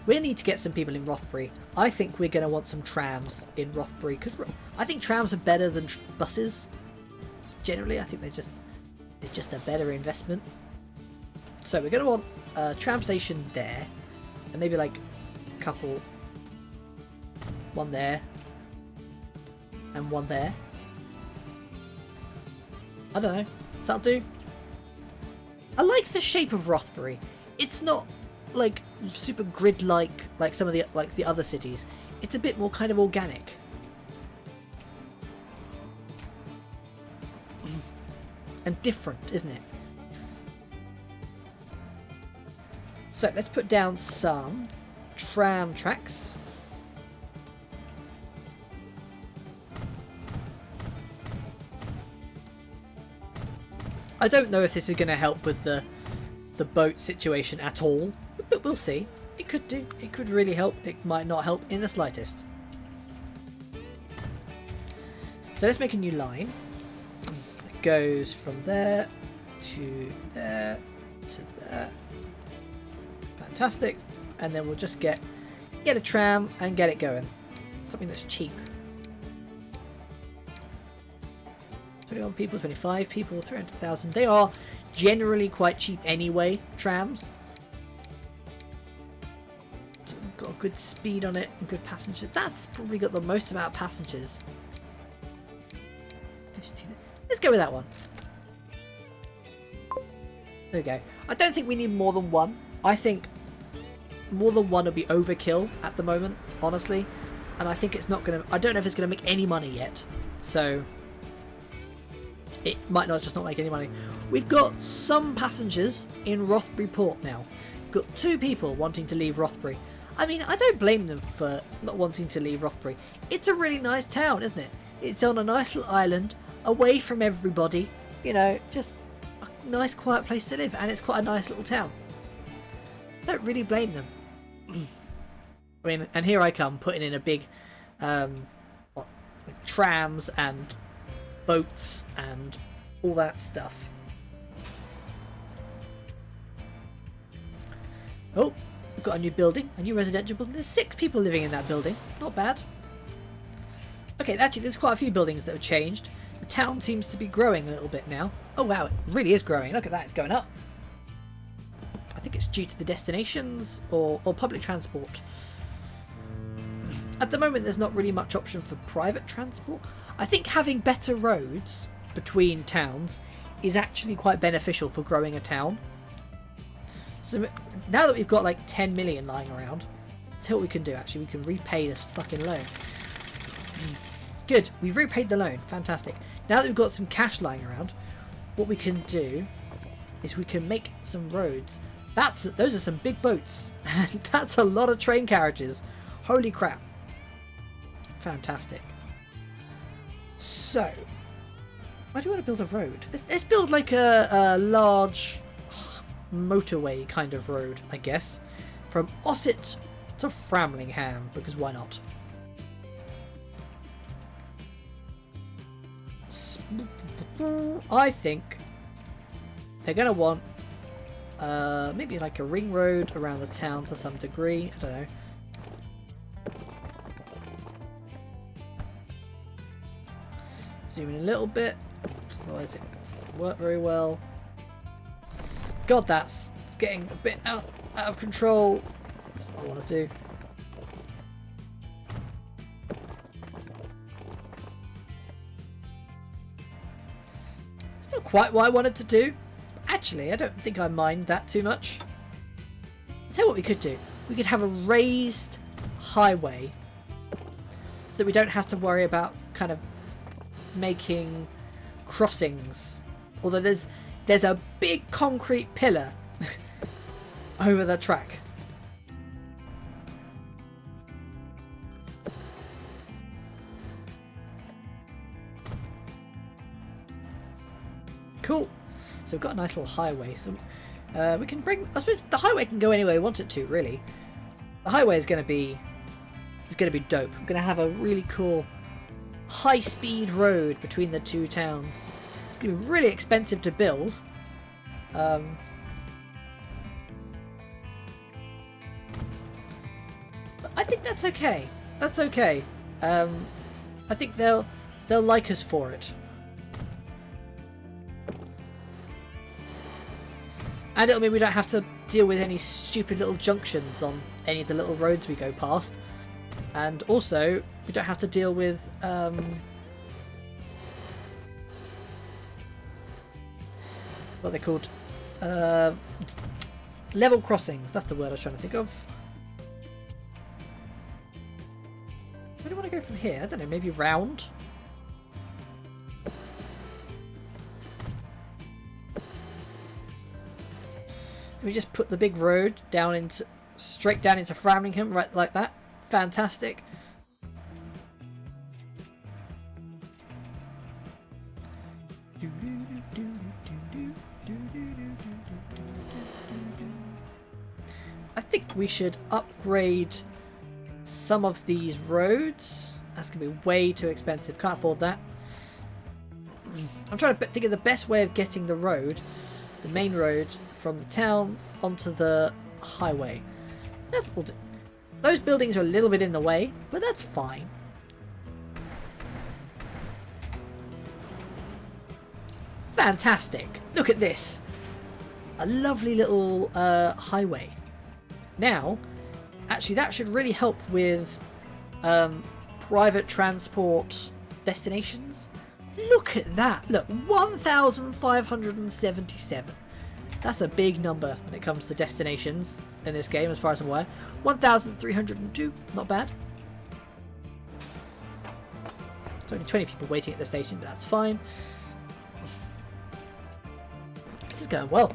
We need to get some people in Rothbury. I think we're going to want some trams in Rothbury because I think trams are better than buses. Generally, I think they're just a better investment. So we're going to want a tram station there, and maybe like a couple, one there, and one there. I don't know. Does that do? I like the shape of Rothbury. It's not like super grid-like like some of the other cities. It's a bit more kind of organic. And different, isn't it? So let's put down some tram tracks. I don't know if this is going to help with the boat situation at all, but we'll see. It could do. It could really help. It might not help in the slightest. So let's make a new line that goes from there to there to there. Fantastic. And then we'll just get a tram and get it going. Something that's cheap. 21 people, 25 people, 300,000. They are generally quite cheap anyway, trams. So we've got a good speed on it and good passengers. That's probably got the most amount of passengers. Let's go with that one. There we go. I don't think we need more than one. I think more than one would be overkill at the moment, honestly. And I think it's not going to... I don't know if it's going to make any money yet. So... it might not make any money. We've got some passengers in Rothbury Port now. We've got 2 people wanting to leave Rothbury. I mean, I don't blame them for not wanting to leave Rothbury. It's a really nice town, isn't it? It's on a nice little island, away from everybody. You know, just a nice quiet place to live. And it's quite a nice little town. Don't really blame them. I mean, and here I come, putting in a big like trams and boats and all that stuff. Oh, we've got a new building, a new residential building. There's 6 people living in that building. Not bad. Okay, actually there's quite a few buildings that have changed. The town seems to be growing a little bit now. Oh wow, it really is growing. Look at that, it's going up. I think it's due to the destinations or public transport. At the moment there's not really much option for private transport. I think having better roads between towns is actually quite beneficial for growing a town. So now that we've got like 10 million lying around, let's see what we can do. Actually, we can repay this fucking loan. Good, we've repaid the loan. Fantastic. Now that we've got some cash lying around, what we can do is we can make some roads. Those are some big boats, and that's a lot of train carriages. Holy crap. Fantastic. So, why do you want to build a road? Let's build like a large motorway kind of road, I guess. From Ossett to Framlingham, because why not? I think they're going to want maybe like a ring road around the town to some degree. I don't know. Zoom in a little bit, otherwise it doesn't work very well. God, that's getting a bit out of control. That's what I want to do. It's not quite what I wanted to do. Actually, I don't think I mind that too much. I'll tell you what we could do. We could have a raised highway so that we don't have to worry about kind of making crossings. Although there's a big concrete pillar over the track. Cool. So we've got a nice little highway. So we can bring. I suppose the highway can go anywhere we want it to. Really, the highway is going to be. It's going to be dope. I'm going to have a really cool high-speed road between the 2 towns. It's going to be really expensive to build. But I think that's okay. That's okay. I think they'll like us for it. And it'll mean we don't have to deal with any stupid little junctions on any of the little roads we go past. And also, we don't have to deal with what they're called, level crossings. That's the word I was trying to think of. Where do I want to go from here? I don't know, maybe round? we just put the big road down into straight down into Framlingham, right like that. Fantastic. I think we should upgrade some of these roads. That's going to be way too expensive. Can't afford that. I'm trying to think of the best way of getting the road, the main road, from the town onto the highway. That's all. Those buildings are a little bit in the way, but that's fine. Fantastic. Look at this. A lovely little highway. Now, actually that should really help with private transport destinations. Look at that. Look, 1,577. That's a big number when it comes to destinations in this game, as far as I'm aware. 1,302. Not bad. There's only 20 people waiting at the station, but that's fine. This is going well.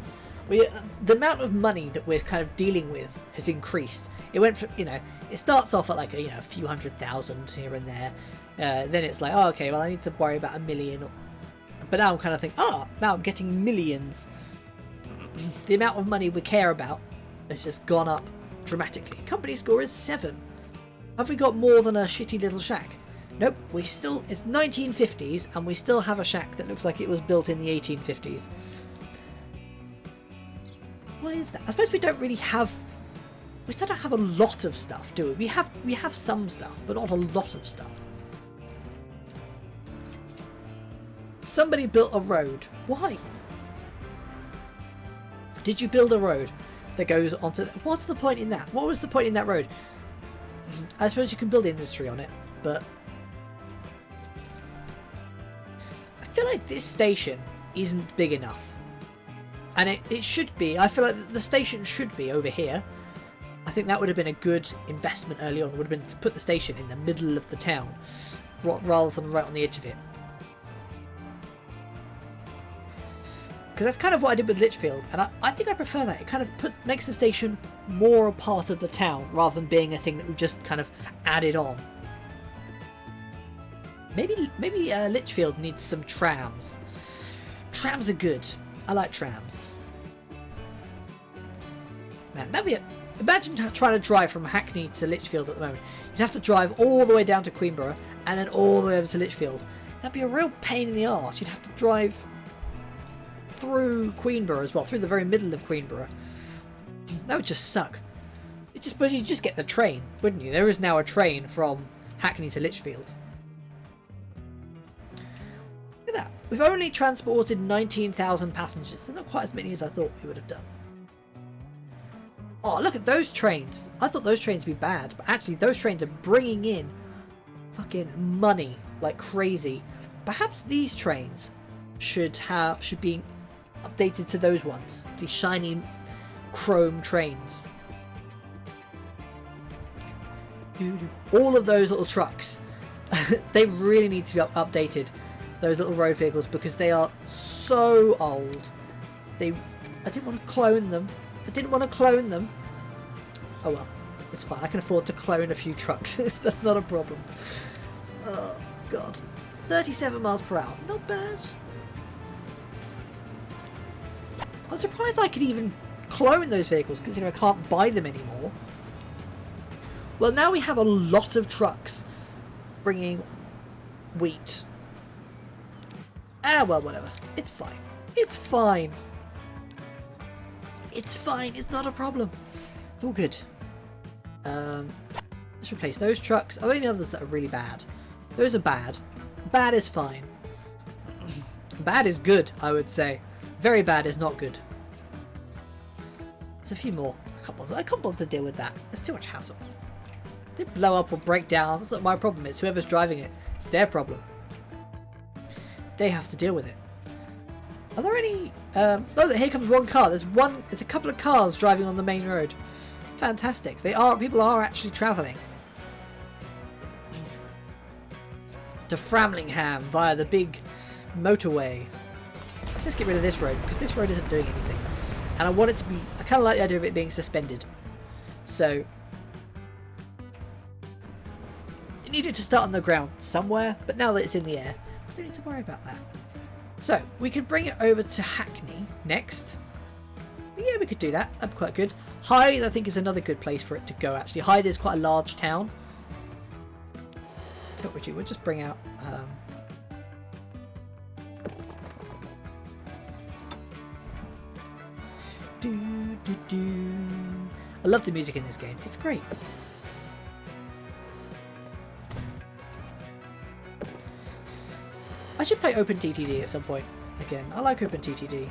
The amount of money that we're kind of dealing with has increased. It went from, you know, it starts off at like a few $100,000 here and there. Then it's like, oh, okay, well, I need to worry about $1 million. But now I'm kind of thinking, now I'm getting millions. The amount of money we care about has just gone up dramatically. Company score is 7. Have we got more than a shitty little shack? Nope, it's 1950s and we still have a shack that looks like it was built in the 1850s. Why is that? I suppose we don't really have... We still don't have a lot of stuff, do we? We have some stuff, but not a lot of stuff. Somebody built a road. Why? Did you build a road that goes onto... What's the point in that? What was the point in that road? I suppose you can build industry on it, but... I feel like this station isn't big enough. And it should be. I feel like the station should be over here. I think that would have been a good investment early on. Would have been to put the station in the middle of the town rather than right on the edge of it. Because that's kind of what I did with Litchfield, and I think I prefer that. It kind of makes the station more a part of the town rather than being a thing that we've just kind of added on. Maybe Litchfield needs some trams. Trams are good. I like trams. Man, that'd be imagine trying to drive from Hackney to Litchfield at the moment. You'd have to drive all the way down to Queenborough and then all the way over to Litchfield. That'd be a real pain in the arse. You'd have to drive through Queenborough as well, through the very middle of Queenborough. That would just suck. Suppose you'd just get the train, wouldn't you? There is now a train from Hackney to Litchfield. Look at that. We've only transported 19,000 passengers. They're not quite as many as I thought we would have done. Oh, look at those trains. I thought those trains would be bad, but actually those trains are bringing in fucking money like crazy. Perhaps these trains should be updated to those ones. These shiny chrome trains. All of those little trucks, they really need to be updated. Those little road vehicles, because they are so old. I didn't want to clone them. Oh well, it's fine. I can afford to clone a few trucks. That's not a problem. Oh god, 37 miles per hour. Not bad. I'm surprised I could even clone those vehicles, considering I can't buy them anymore. Well, now we have a lot of trucks bringing wheat. Ah, well, whatever. It's fine. It's fine. It's fine. It's not a problem. It's all good. Let's replace those trucks. Are there any others that are really bad? Those are bad. Bad is fine. Bad is good, I would say. Very bad is not good. There's a few more. I can't bother to deal with that. It's too much hassle. They blow up or break down. That's not my problem. It's whoever's driving it. It's their problem. They have to deal with it. Are there any... oh, here comes one car. There's a couple of cars driving on the main road. Fantastic. People are actually travelling to Framlingham via the big motorway. Let's just get rid of this road, because this road isn't doing anything. and I want it to be, I kind of like the idea of it being suspended. So it needed to start on the ground somewhere, but now that it's in the air, I don't need to worry about that. So we could bring it over to Hackney next. Yeah, we could do that. That'd be quite good. Hythe, I think, is another good place for it to go, actually. Hythe is quite a large town. We'll just bring out... I love the music in this game. It's great. I should play OpenTTD at some point. Again, I like OpenTTD.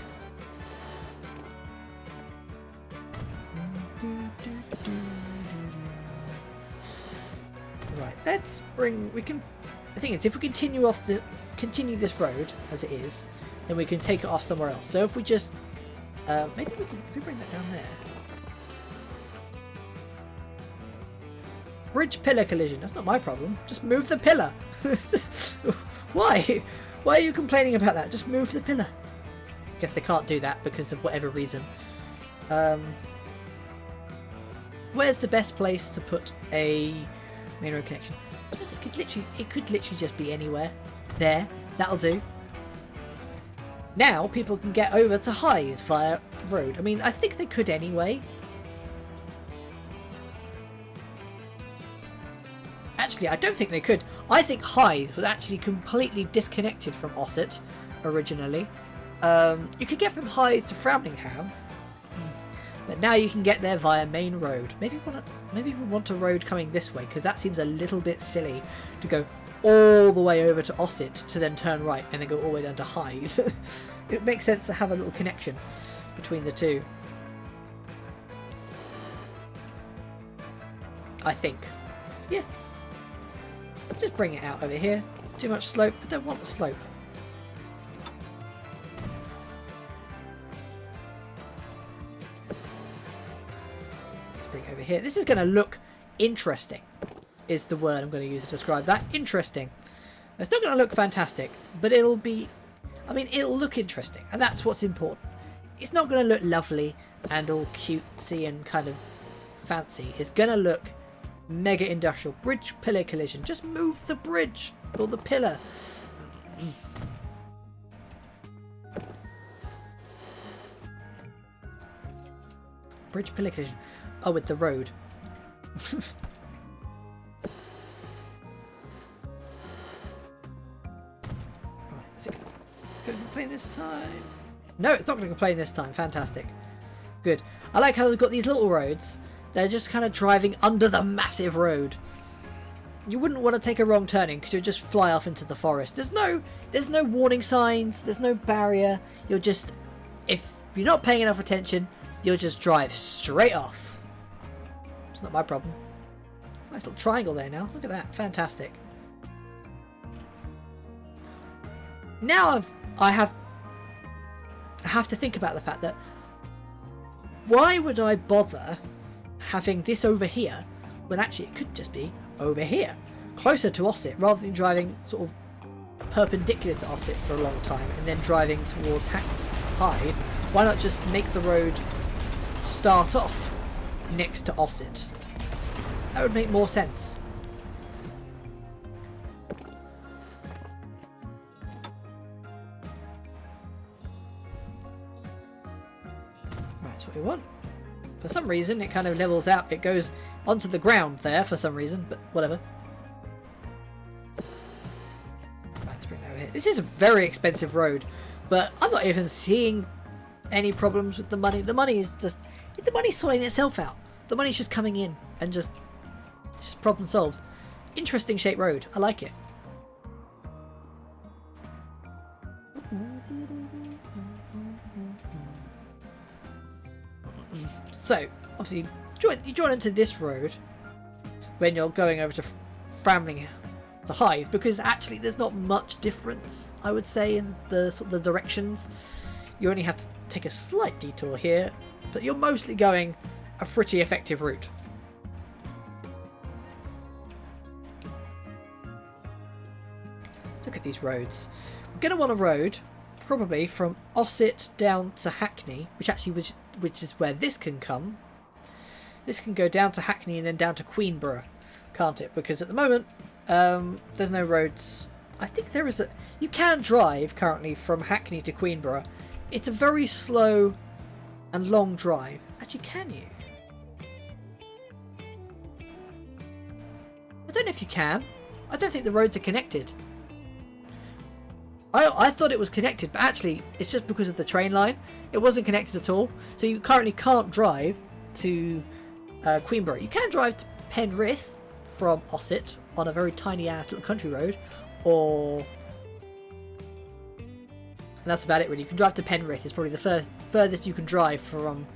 Right, let's bring... We can... The thing is, if we continue this road as it is, then we can take it off somewhere else. So if we just... maybe we can... If we bring that down there... Bridge pillar collision. That's not my problem. Just move the pillar. Why? Why are you complaining about that? Just move the pillar. I guess they can't do that because of whatever reason. Where's the best place to put a main road connection? It could literally just be anywhere. There. That'll do. Now people can get over to Hythe via road. I mean, I think they could anyway. Actually, I don't think they could. I think Hythe was actually completely disconnected from Ossett originally. You could get from Hythe to Framlingham, but now you can get there via main road. Maybe we want a road coming this way, because that seems a little bit silly to go all the way over to Ossett to then turn right and then go all the way down to Hythe. It makes sense to have a little connection between the two. I think. Yeah. Just bring it out over here. Too much slope. I don't want the slope. Let's bring it over here. This is going to look interesting, is the word I'm going to use to describe that. Interesting. It's not going to look fantastic, but it'll be... I mean, it'll look interesting, and that's what's important. It's not going to look lovely and all cutesy and kind of fancy. It's going to look... mega industrial. Bridge pillar collision. Just move the bridge or the pillar. Bridge pillar collision. Oh, with the road. Right, is it going to complain this time? No, it's not going to complain this time. Fantastic. Good. I like how they've got these little roads. They're just kind of driving under the massive road. You wouldn't want to take a wrong turning because you'll just fly off into the forest. There's no warning signs. There's no barrier. You'll just, if you're not paying enough attention, you'll just drive straight off. It's not my problem. Nice little triangle there now. Look at that. Fantastic. Now I have to think about the fact that why would I bother having this over here when actually it could just be over here, closer to Ossett, rather than driving sort of perpendicular to Ossett for a long time and then driving towards Hythe. Why not just make the road start off next to Ossett? That would make more sense. Right, that's what we want. For some reason, it kind of levels out. It goes onto the ground there for some reason, but whatever. Right, let's bring it over here. This is a very expensive road, but I'm not even seeing any problems with the money. The money is just... The money's sorting itself out. The money's just coming in and just problem solved. Interesting shaped road. I like it. So, obviously, you join into this road when you're going over to Framlingham, the Hythe, because actually there's not much difference, I would say, in the sort of the directions. You only have to take a slight detour here, but you're mostly going a pretty effective route. Look at these roads. We're going to want a road probably from Ossett down to Hackney, which is where this can come. This can go down to Hackney and then down to Queenborough, can't it? Because at the moment, there's no roads. I think there is a... You can drive currently from Hackney to Queenborough. It's a very slow and long drive. Actually, can you? I don't know if you can. I don't think the roads are connected. I thought it was connected, but actually it's just because of the train line. It wasn't connected at all. So you currently can't drive to Queenborough. You can drive to Penrith from Ossett on a very tiny ass little country road, or... And that's about it really. You can drive to Penrith. It's probably the furthest you can drive from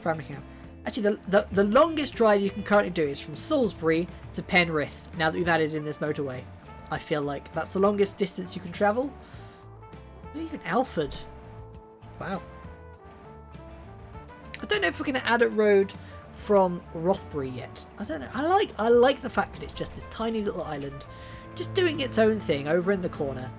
Framingham. Actually, the longest drive you can currently do is from Salisbury to Penrith, now that we've added in this motorway. I feel like that's the longest distance you can travel. Even Alford. Wow. I don't know if we're going to add a road from Rothbury yet. I don't know. I like the fact that it's just this tiny little island, just doing its own thing over in the corner.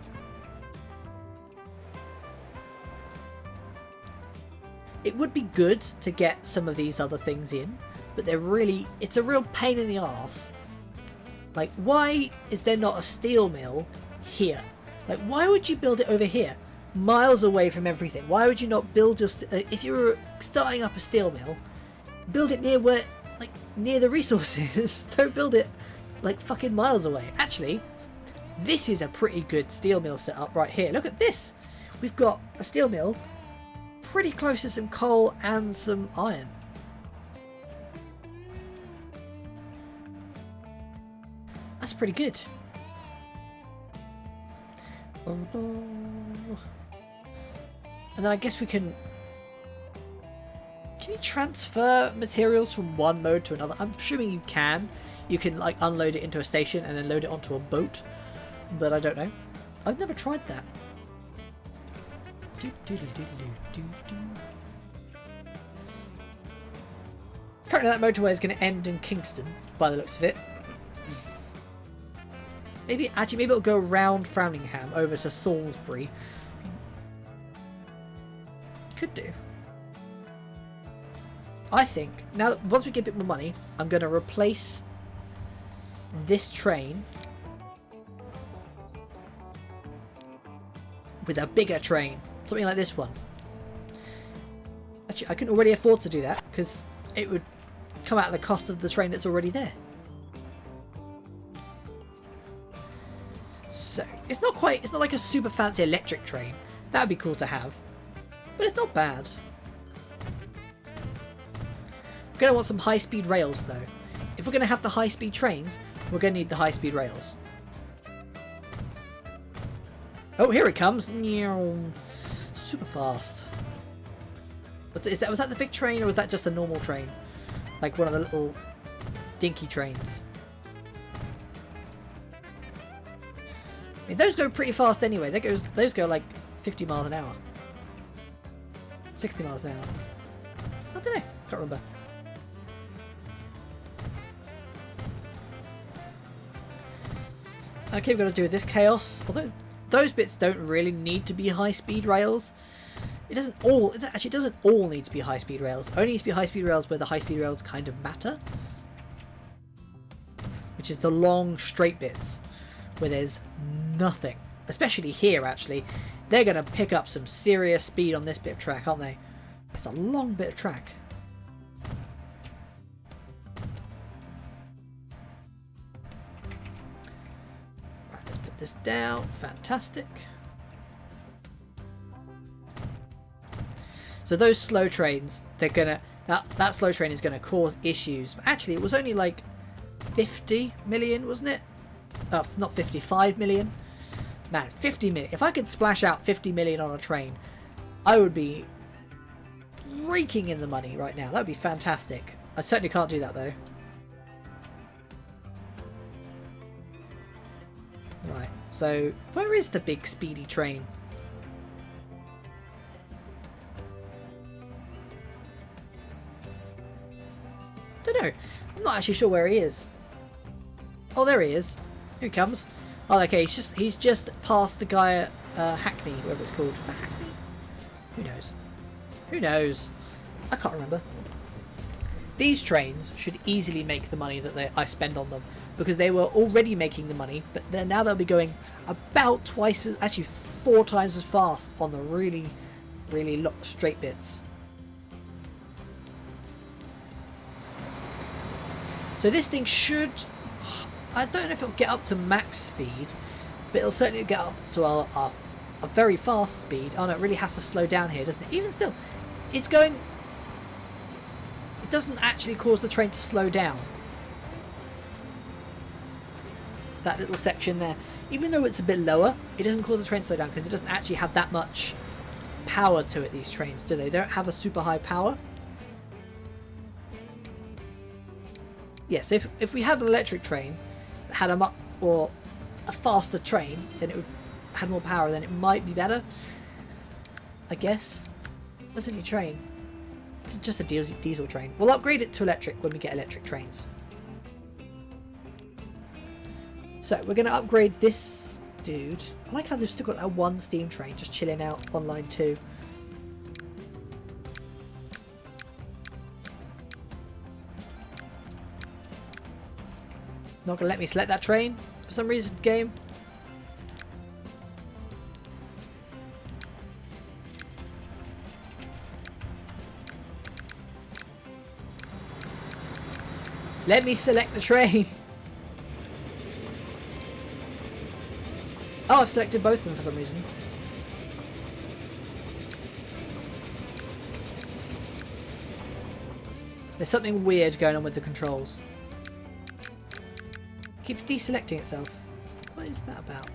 It would be good to get some of these other things in, but it's a real pain in the arse. Like, why is there not a steel mill here? Like, why would you build it over here, miles away from everything? Why would you not build your... if you were starting up a steel mill, build it near where, like, near the resources. Don't build it, like, fucking miles away. Actually, this is a pretty good steel mill setup right here. Look at this. We've got a steel mill pretty close to some coal and some iron. That's pretty good. And then I guess we can... Can you transfer materials from one mode to another? I'm assuming you can. You can like unload it into a station and then load it onto a boat. But I don't know. I've never tried that. Currently that motorway is going to end in Kingston by the looks of it. Maybe it'll go around Framingham over to Salisbury. Could do. I think now that once we get a bit more money, I'm going to replace this train with a bigger train. Something like this one. Actually, I can already afford to do that because it would come out of the cost of the train that's already there. So, it's not like a super fancy electric train. That would be cool to have. But it's not bad. We're going to want some high-speed rails though. If we're going to have the high-speed trains, we're going to need the high-speed rails. Oh, here it comes. Super fast. Was that the big train, or was that just a normal train? Like one of the little dinky trains. I mean, those go pretty fast anyway. Those go like 50 miles an hour. 60 miles an hour. I don't know. Can't remember. Okay, we're going to do this chaos. Although those bits don't really need to be high-speed rails. It actually doesn't all need to be high-speed rails. It only needs to be high-speed rails where the high-speed rails kind of matter. Which is the long, straight bits where there's nothing. Especially here, actually. They're going to pick up some serious speed on this bit of track, aren't they? It's a long bit of track. Right, let's put this down. Fantastic. So those slow trains, they're gonna... That slow train is going to cause issues. Actually, it was only like 50 million, wasn't it? Not 50, 5 million. Man, 50 million. If I could splash out 50 million on a train, I would be raking in the money right now. That would be fantastic. I certainly can't do that though. Right, so where is the big speedy train? Don't know. I'm not actually sure where he is. Oh, there he is. Here he comes. Oh, okay. He's just past the guy Hackney, whatever it's called. Is that Hackney? Who knows? Who knows? I can't remember. These trains should easily make the money that I spend on them, because they were already making the money, but now they'll be going about twice as, actually 4 times as fast on the really, really straight bits. So this thing should, I don't know if it'll get up to max speed, but it'll certainly get up to a very fast speed. Oh no, it really has to slow down here, doesn't it? Even still, it's going, it doesn't actually cause the train to slow down. That little section there, even though it's a bit lower, it doesn't cause the train to slow down because it doesn't actually have that much power to it, these trains, do they? They don't have a super high power. Yes, if we had an electric train that had a faster train, then it would had more power, then it might be better, I guess. What's a new train? It's just a diesel train. We'll upgrade it to electric when we get electric trains. So we're going to upgrade this dude. I like how they've still got that one steam train just chilling out on line 2. Not going to let me select that train for some reason, game. Let me select the train. Oh, I've selected both of them for some reason. There's something weird going on with the controls. It keeps deselecting itself. What is that about?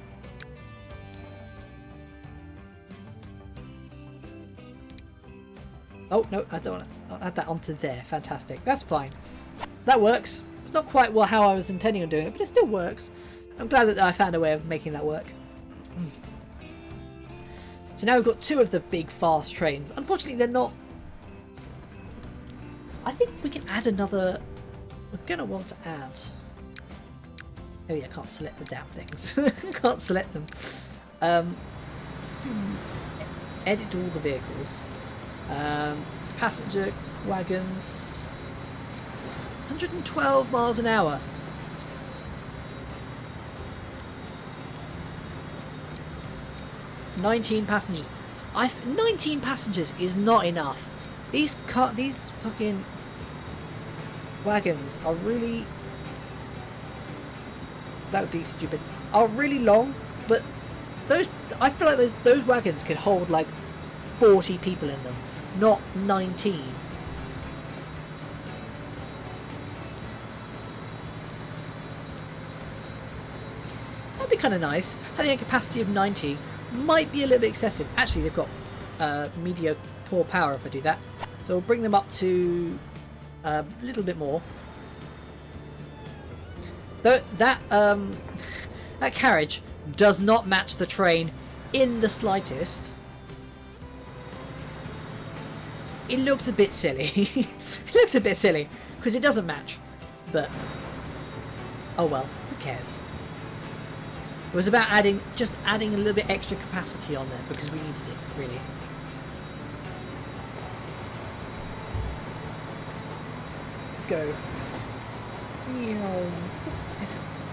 Oh, no, I don't want to add that onto there. Fantastic. That's fine. That works. It's not quite how I was intending on doing it, but it still works. I'm glad that I found a way of making that work. So now we've got 2 of the big fast trains. Unfortunately, they're not... I think we can add another... We're going to want to add... Oh yeah, I can't select the damn things. I can't select them. Edit all the vehicles. Passenger wagons... 112 miles an hour. 19 passengers. 19 passengers is not enough. These fucking wagons are really... That would be stupid. Are really long, but those... I feel like those wagons could hold like 40 people in them, not 19. That'd be kind of nice. Having a capacity of 90 might be a little bit excessive. Actually, they've got medium poor power if I do that. So we'll bring them up to a little bit more. Though that carriage does not match the train in the slightest. It looks a bit silly. It looks a bit silly because it doesn't match. But oh well, who cares? It was about just adding a little bit extra capacity on there because we needed it, really. Let's go.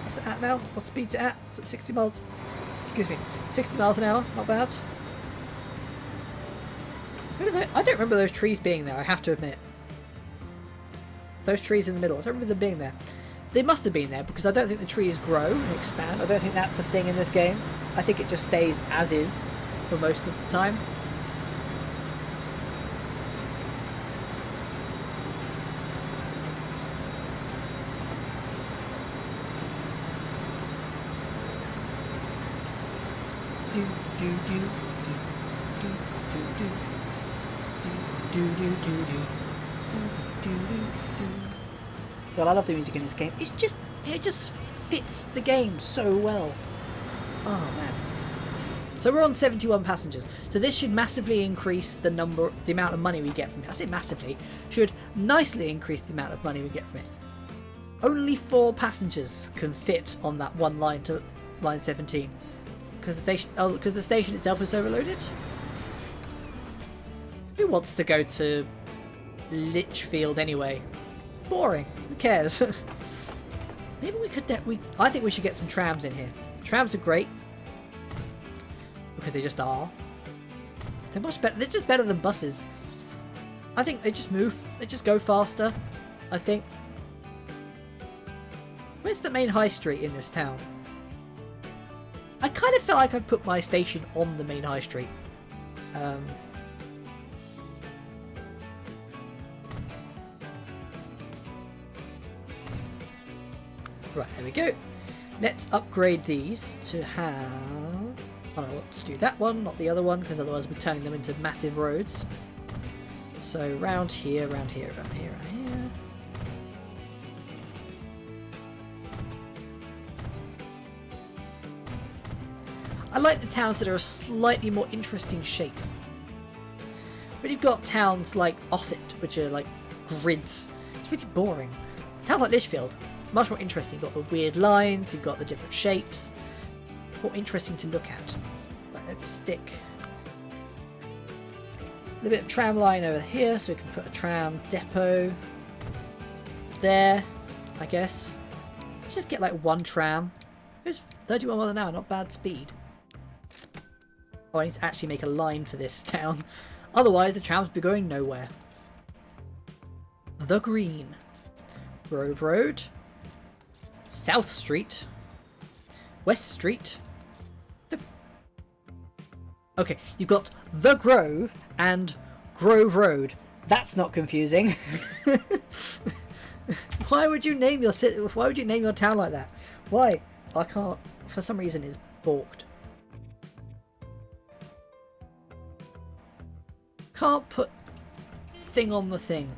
What's it at now? What speed's it at? It's at 60 miles. Excuse me. 60 miles an hour. Not bad. I don't remember those trees being there, I have to admit. Those trees in the middle. I don't remember them being there. They must have been there because I don't think the trees grow and expand. I don't think that's a thing in this game. I think it just stays as is for most of the time. Well, I love the music in this game. It just fits the game so well. Oh man. So we're on 71 passengers. So this should massively increase the amount of money we get from it. I say massively. Should nicely increase the amount of money we get from it. Only 4 passengers can fit on that one line to line 17. Because the station itself is overloaded. Who wants to go to Litchfield anyway? Boring. Who cares? Maybe we could. I think we should get some trams in here. Trams are great because they just are. They're much better. They're just better than buses. I think they just move. They just go faster. I think. Where's the main high street in this town? I kind of feel like I've put my station on the main high street. Right, there we go. Let's upgrade these to have... Oh no, let's do that one, not the other one, because otherwise we're turning them into massive roads. So round here, round here, round here, round here. I like the towns that are a slightly more interesting shape. But you've got towns like Ossett, which are like grids. It's really boring. Towns like Litchfield, much more interesting. You've got the weird lines, you've got the different shapes. More interesting to look at. Right, let's stick a little bit of tram line over here so we can put a tram depot there, I guess. Let's just get like one tram. It's 31 miles an hour, not bad speed. Oh, I need to actually make a line for this town. Otherwise, the trams will be going nowhere. The Green. Grove Road. South Street. West Street. Okay, you've got The Grove and Grove Road. That's not confusing. Why would you name your city? Why would you name your town like that? Why? I can't. For some reason, it's balked. Can't put thing on the thing.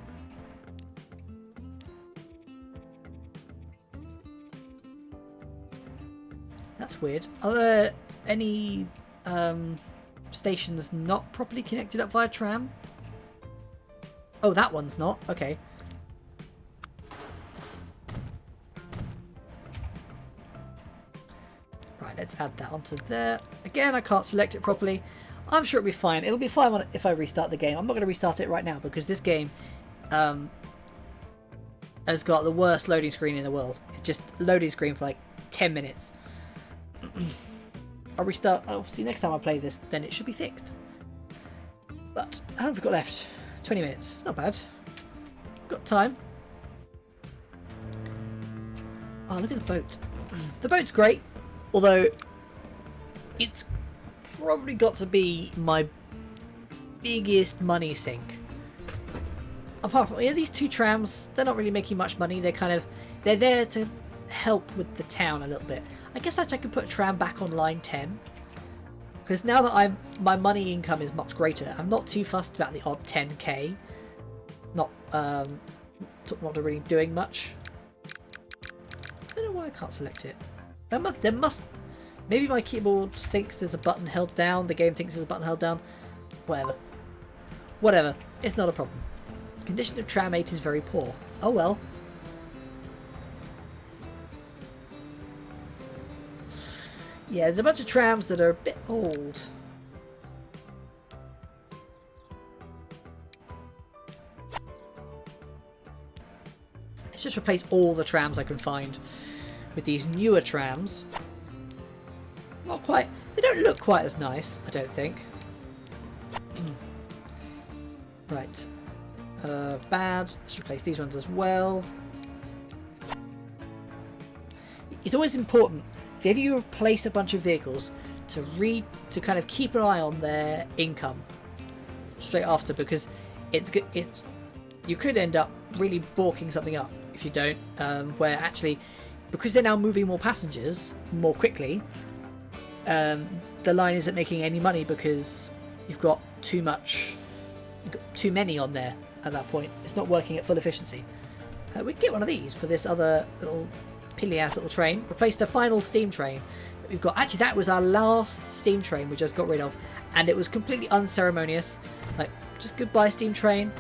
That's weird. Are there any stations not properly connected up via tram? Oh, that one's not. Okay. Right, let's add that onto there. Again, I can't select it properly. I'm sure it'll be fine. It'll be fine if I restart the game. I'm not going to restart it right now because this game has got the worst loading screen in the world. It's just loading screen for like 10 minutes. I'll restart. Obviously, next time I play this, then it should be fixed. But how have we got left? 20 minutes. It's not bad. Got time. Oh, look at the boat. The boat's great, although it's probably got to be my biggest money sink. Apart from these two trams, they're not really making much money. They're there to help with the town a little bit. I guess actually I could put a tram back on line 10 because now that my money income is much greater, I'm not too fussed about the odd 10k. Not really doing much. I don't know why I can't select it. There must. Maybe my keyboard thinks there's a button held down. The game thinks there's a button held down. Whatever. Whatever. It's not a problem. Condition of tram 8 is very poor. Oh well. Yeah, there's a bunch of trams that are a bit old. Let's just replace all the trams I can find with these newer trams. Not quite. They don't look quite as nice, I don't think. Right. Bad. Let's replace these ones as well. It's always important if you replace a bunch of vehicles to kind of keep an eye on their income straight after, because you could end up really balking something up if you don't. Where actually, because they're now moving more passengers more quickly, the line isn't making any money because you've got too many on there at that point. It's not working at full efficiency. We can get one of these for this other little pilly-ass little train. Replace the final steam train that we've got. Actually, that was our last steam train we just got rid of, and it was completely unceremonious. Like, just goodbye steam train.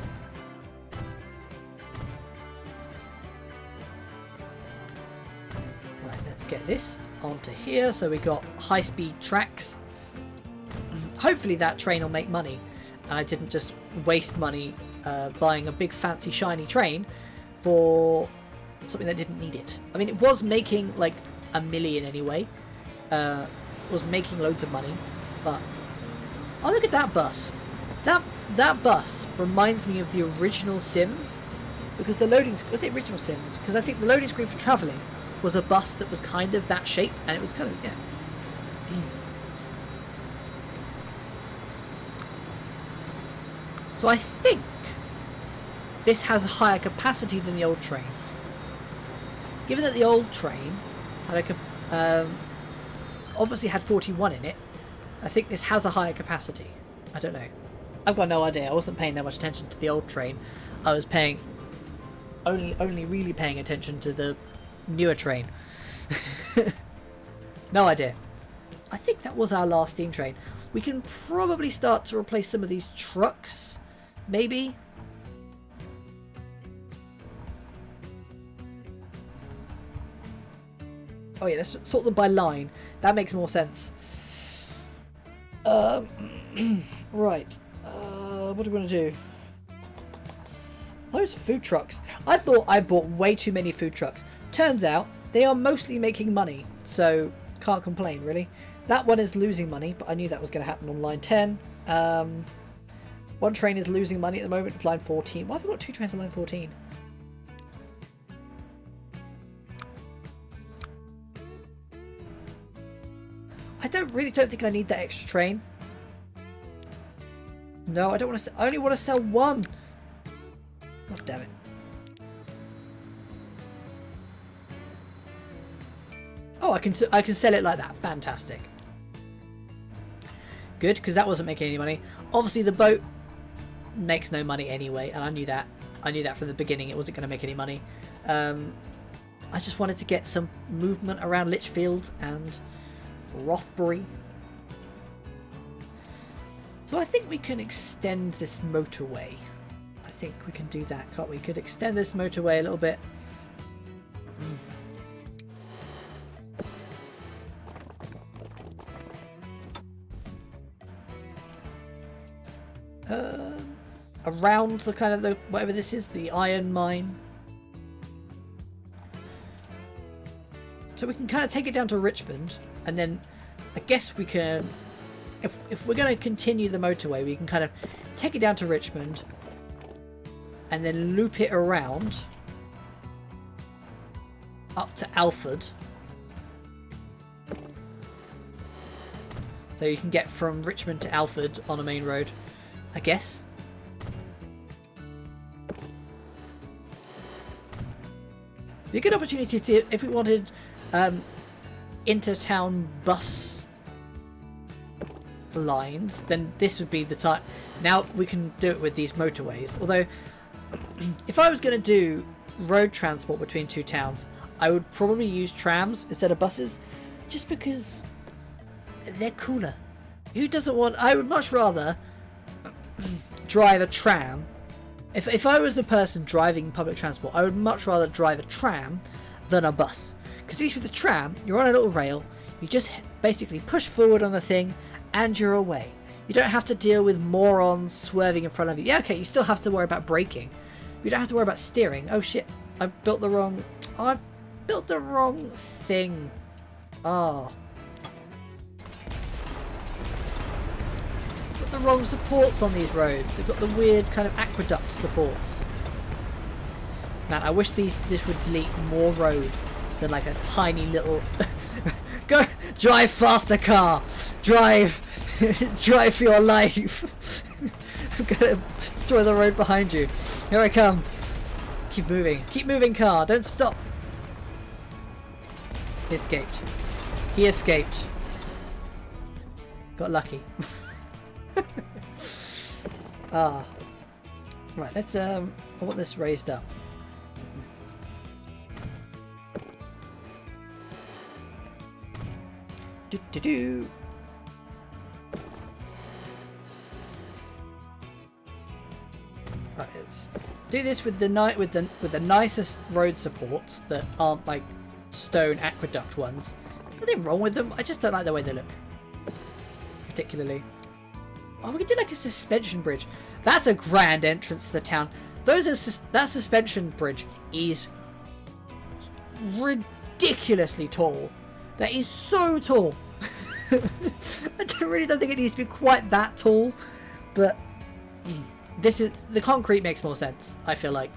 Right, let's get this. onto here. So we got high-speed tracks. Hopefully that train will make money, and I didn't just waste money buying a big fancy shiny train for something that didn't need it. I mean, it was making like $1 million anyway. It was making loads of money, but oh, look at that bus. That bus reminds me of the original Sims, because the loading was it original Sims? Because I think the loading screen for travelling was a bus that was kind of that shape, and it was kind of yeah. So I think this has a higher capacity than the old train. Given that the old train had obviously had 41 in it, I think this has a higher capacity. I don't know. I've got no idea. I wasn't paying that much attention to the old train. I was paying only really paying attention to the newer train. No idea. I think that was our last steam train. We can probably start to replace some of these trucks. Maybe. Oh yeah, let's sort them by line. That makes more sense. Right. What do we want to do? Those food trucks. I thought I bought way too many food trucks. Turns out they are mostly making money, so can't complain really. That one is losing money, but I knew that was going to happen on line 10. One train is losing money at the moment. It's line 14. Why have we got two trains on line 14? I don't think I need that extra train. No, I don't want to. I only want to sell one. God damn it. Oh, I can sell it like that. Fantastic. Good, because that wasn't making any money. Obviously, the boat makes no money anyway, and I knew that. I knew that from the beginning. It wasn't going to make any money. I just wanted to get some movement around Lichfield and Rothbury. So I think we can extend this motorway. I think we can do that, can't we? Could extend this motorway a little bit. Around the kind of the whatever this is, the iron mine. So we can kind of take it down to Richmond, and then I guess we can, if we're going to continue the motorway, we can kind of take it down to Richmond and then loop it around up to Alford. So you can get from Richmond to Alford on a main road, I guess. Be a good opportunity to, if we wanted inter-town bus lines, then this would be the time. Now we can do it with these motorways. Although, if I was going to do road transport between two towns, I would probably use trams instead of buses, just because they're cooler. Who doesn't want... I would much rather drive a tram. If I was a person driving public transport, I would much rather drive a tram than a bus. Because at least with the tram, you're on a little rail, you just basically push forward on the thing, and you're away. You don't have to deal with morons swerving in front of you. Yeah, okay, you still have to worry about braking. You don't have to worry about steering. Oh shit, I built the wrong... Oh, I built the wrong thing. Oh. Got the wrong supports on these roads. They've got the weird kind of aqueduct supports. Man, I wish this would delete more road than like a tiny little... Go! Drive faster, car! Drive! Drive for your life! I'm gonna destroy the road behind you. Here I come. Keep moving. Keep moving, car. Don't stop. He escaped. He escaped. Got lucky. Ah. Right, let's I want this raised up. Do. Right, let's do this with the nicest road supports that aren't like stone aqueduct ones. Nothing wrong with them. I just don't like the way they look. Particularly. Oh, we could do like a suspension bridge. That's a grand entrance to the town. That suspension bridge is ridiculously tall. That is so tall. I really don't think it needs to be quite that tall, but the concrete makes more sense. I feel like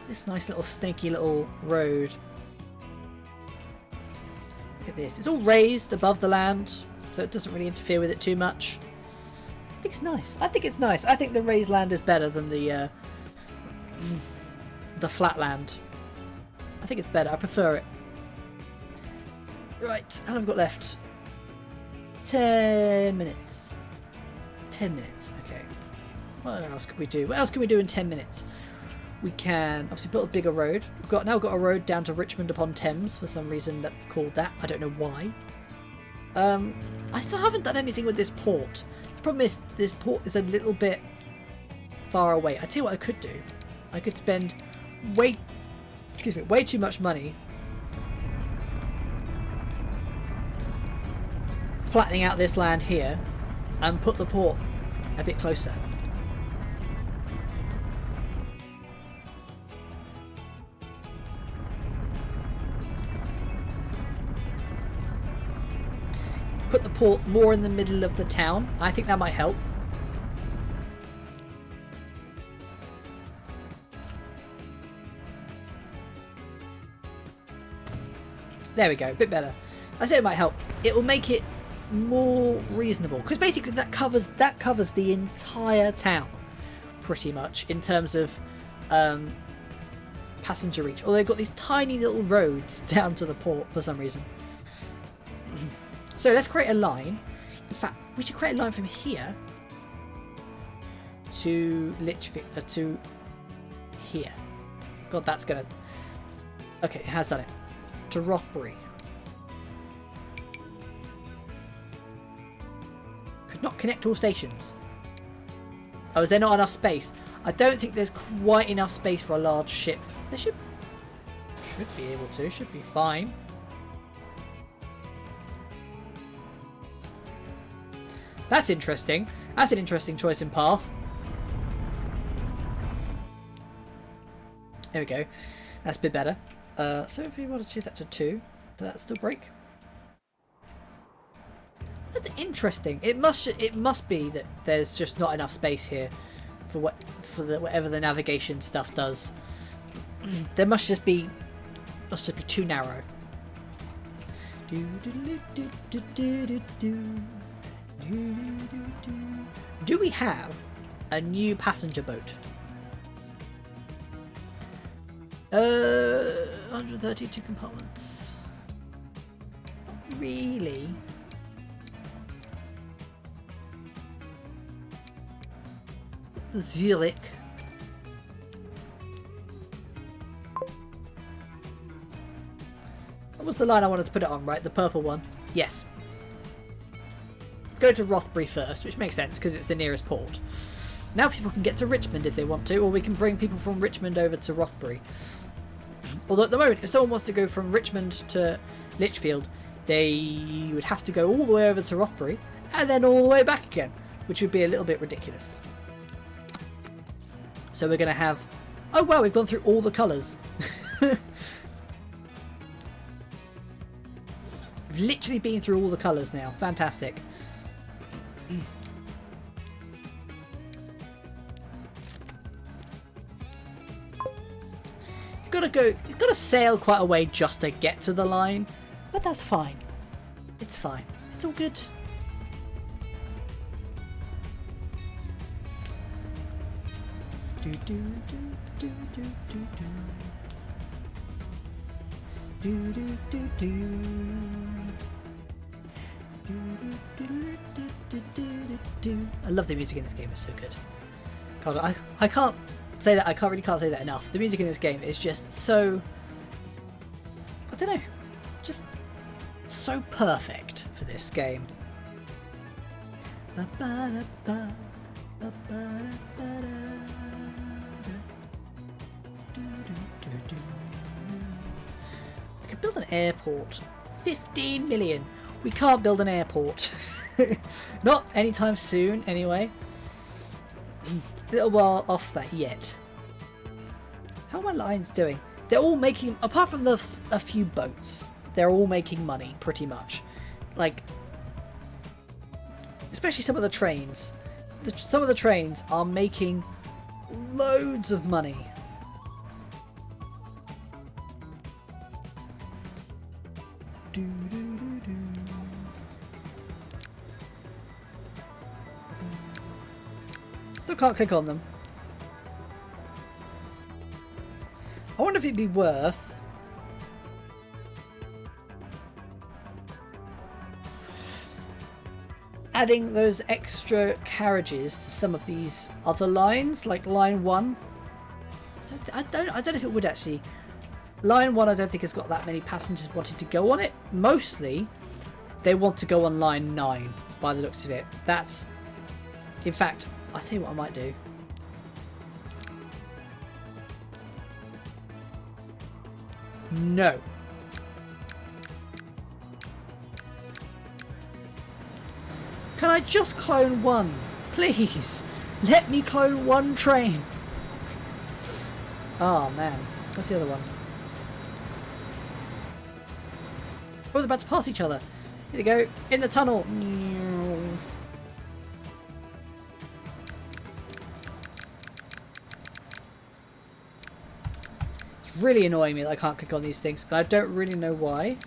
this nice little snaky little road. Look at this. It's all raised above the land, so it doesn't really interfere with it too much. I think it's nice. I think it's nice. I think the raised land is better than the flat land. I think it's better. I prefer it. Right, how long have we got left? 10 minutes. 10 minutes, okay. What else could we do? What else can we do in 10 minutes? We can obviously build a bigger road. We've now got a road down to Richmond upon Thames. For some reason that's called that. I don't know why. I still haven't done anything with this port. The problem is this port is a little bit far away. I tell you what I could do. I could spend way too much money flattening out this land here and put the port a bit closer. Put the port more in the middle of the town. I think that might help. There we go, a bit better. I say it might help. It will make it more reasonable, because basically that covers the entire town pretty much in terms of passenger reach. Although they've got these tiny little roads down to the port for some reason. So let's create a line. In fact, we should create a line from here to Lichfield, to here. God, that's gonna. Okay, it has done it. To Rothbury. Could not connect all stations. Oh, is there not enough space? I don't think there's quite enough space for a large ship. There should be able to. Should be fine. That's interesting. That's an interesting choice in path. There we go. That's a bit better. So if we want to choose that to 2, does that still break? That's interesting. It must be that there's just not enough space here for whatever the navigation stuff does. There must just be too narrow. Do we have a new passenger boat? 132 compartments. Not really. Zurich. That was the line I wanted to put it on, right? The purple one. Yes. Go to Rothbury first, which makes sense because it's the nearest port. Now people can get to Richmond if they want to, or we can bring people from Richmond over to Rothbury. Although at the moment, if someone wants to go from Richmond to Lichfield, they would have to go all the way over to Rothbury and then all the way back again, which would be a little bit ridiculous. So we're going to have... Oh wow, we've gone through all the colours. We've literally been through all the colours now. Fantastic. You've got to sail quite a way just to get to the line, but that's fine. It's fine. It's all good. I love the music in this game. It's so good. God, I can't say that. I really can't say that enough. The music in this game is just so, I don't know, just so perfect for this game. build an airport. 15 million. We can't build an airport. Not anytime soon, anyway. A little while off that yet. How are my lines doing? They're all making, apart from a few boats, they're all making money, pretty much. Like, especially some of the trains. Some of the trains are making loads of money. Still can't click on them. I wonder if it'd be worth adding those extra carriages to some of these other lines, like line 1. I don't know if it would actually. Line 1 I don't think has got that many passengers wanting to go on it. Mostly they want to go on line 9 by the looks of it. That's, in fact, I'll tell you what I might do. No. Can I just clone one? Please. Let me clone one train. Oh man. What's the other one? Oh, they're about to pass each other. Here they go. In the tunnel. It's really annoying me that I can't click on these things, and I don't really know why.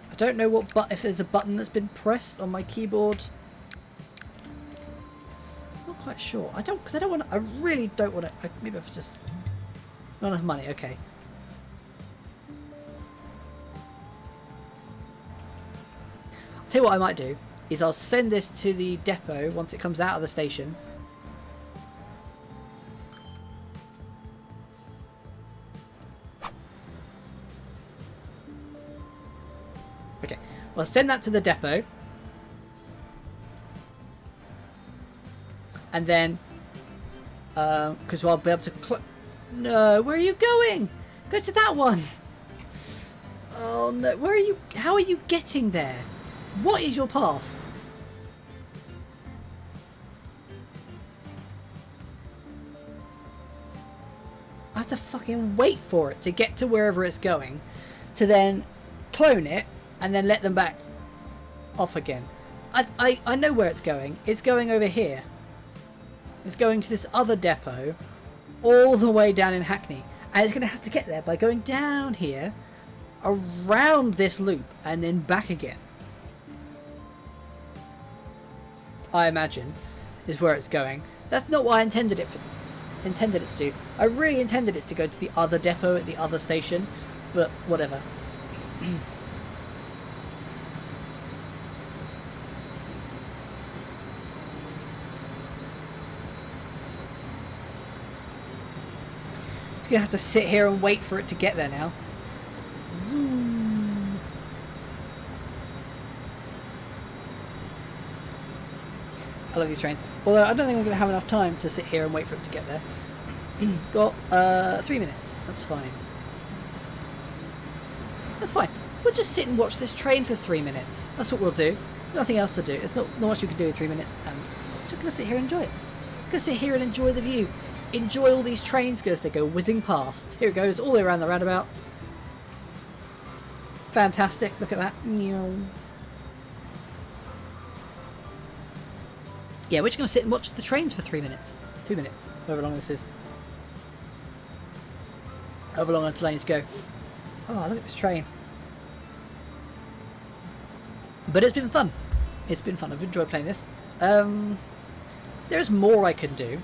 I don't know what if there's a button that's been pressed on my keyboard. Not quite sure. I don't, because I don't want to. I really don't want to. Maybe I've just not enough money. Okay. I'll tell you what I might do is I'll send this to the depot once it comes out of the station. Okay, well, send that to the depot, and then because I'll be able to no, where are you going? Go to that one. Oh no, where are you? How are you getting there? What is your path? I have to fucking wait for it to get to wherever it's going, to then clone it and then let them back off again. I know where it's going. It's going over here. It's going to this other depot all the way down in Hackney, and it's going to have to get there by going down here, around this loop, and then back again. I imagine is where it's going. That's not what I intended it to do. I really intended it to go to the other depot at the other station, but whatever. You're gonna have to sit here and wait for it to get there now. Zoom. I love these trains. Although I don't think I'm going to have enough time to sit here and wait for it to get there. Got 3 minutes. That's fine. That's fine. We'll just sit and watch this train for 3 minutes. That's what we'll do. Nothing else to do. It's not much we can do in 3 minutes. And I'm just going to sit here and enjoy it. I'm going to sit here and enjoy the view. Enjoy all these trains as they go whizzing past. Here it goes, all the way around the roundabout. Fantastic. Look at that. Yeah, we're just going to sit and watch the trains for 3 minutes. 2 minutes, however long this is. However long until I need to go. Oh, look at this train. But it's been fun. It's been fun. I've enjoyed playing this. There's more I can do.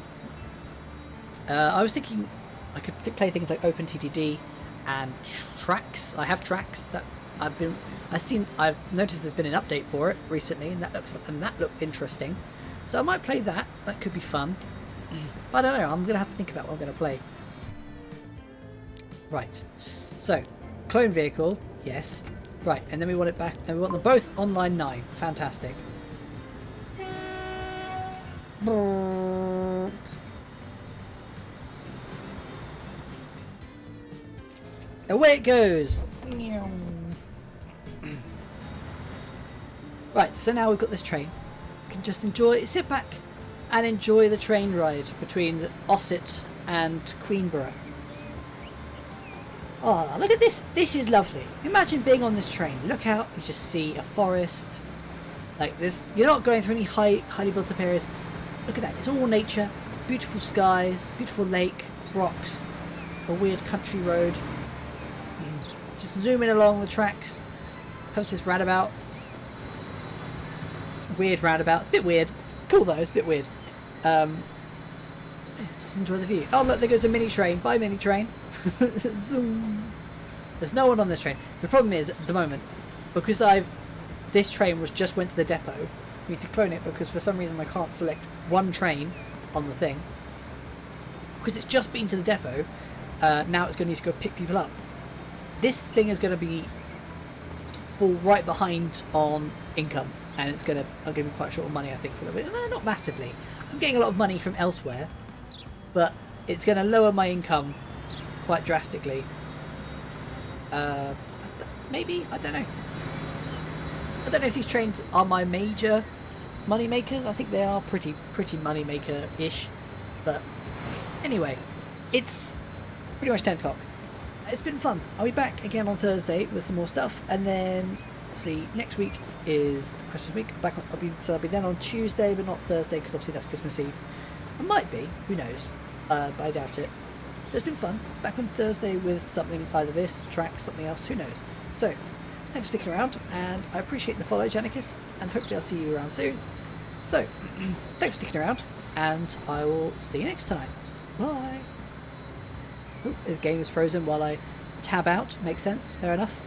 I was thinking I could play things like OpenTTD and tracks. I have tracks that I've noticed there's been an update for it recently, and that looked interesting. So I might play that. That could be fun. But I don't know. I'm gonna have to think about what I'm gonna play. Right. So, clone vehicle, yes. Right, and then we want it back, and we want them both on line 9. Fantastic. Away it goes. Right, so now we've got this train. We can just sit back and enjoy the train ride between Ossett and Queenborough. Oh, look at this. This is lovely. Imagine being on this train. Look out, you just see a forest. Like this, you're not going through any highly built up areas. Look at that, it's all nature. Beautiful skies, beautiful lake, rocks, a weird country road. Just zooming along the tracks. Comes this roundabout. Weird roundabout. It's a bit weird. Cool though, it's a bit weird. Just enjoy the view. Oh look, there goes a mini train. Bye mini train. There's no one on this train. The problem is, at the moment, because this train just went to the depot, I need to clone it because for some reason I can't select one train on the thing. Because it's just been to the depot, now it's going to need to go pick people up. This thing is going to fall right behind on income, and I'm going to be quite short of money, I think, for a little bit. No, not massively. I'm getting a lot of money from elsewhere, but it's going to lower my income quite drastically. Maybe, I don't know. I don't know if these trains are my major money makers. I think they are pretty money maker-ish. But anyway, it's pretty much 10 o'clock. It's been fun. I'll be back again on Thursday with some more stuff, and then obviously next week is Christmas week. I'll be then on Tuesday, but not Thursday because obviously that's Christmas Eve. I might be, who knows? But I doubt it. But it's been fun. Back on Thursday with something, either this track, something else, who knows? So, thanks for sticking around, and I appreciate the follow, Janicus, and hopefully I'll see you around soon. So, thanks for sticking around, and I will see you next time. Bye! Oh, the game is frozen while I tab out. Makes sense. Fair enough.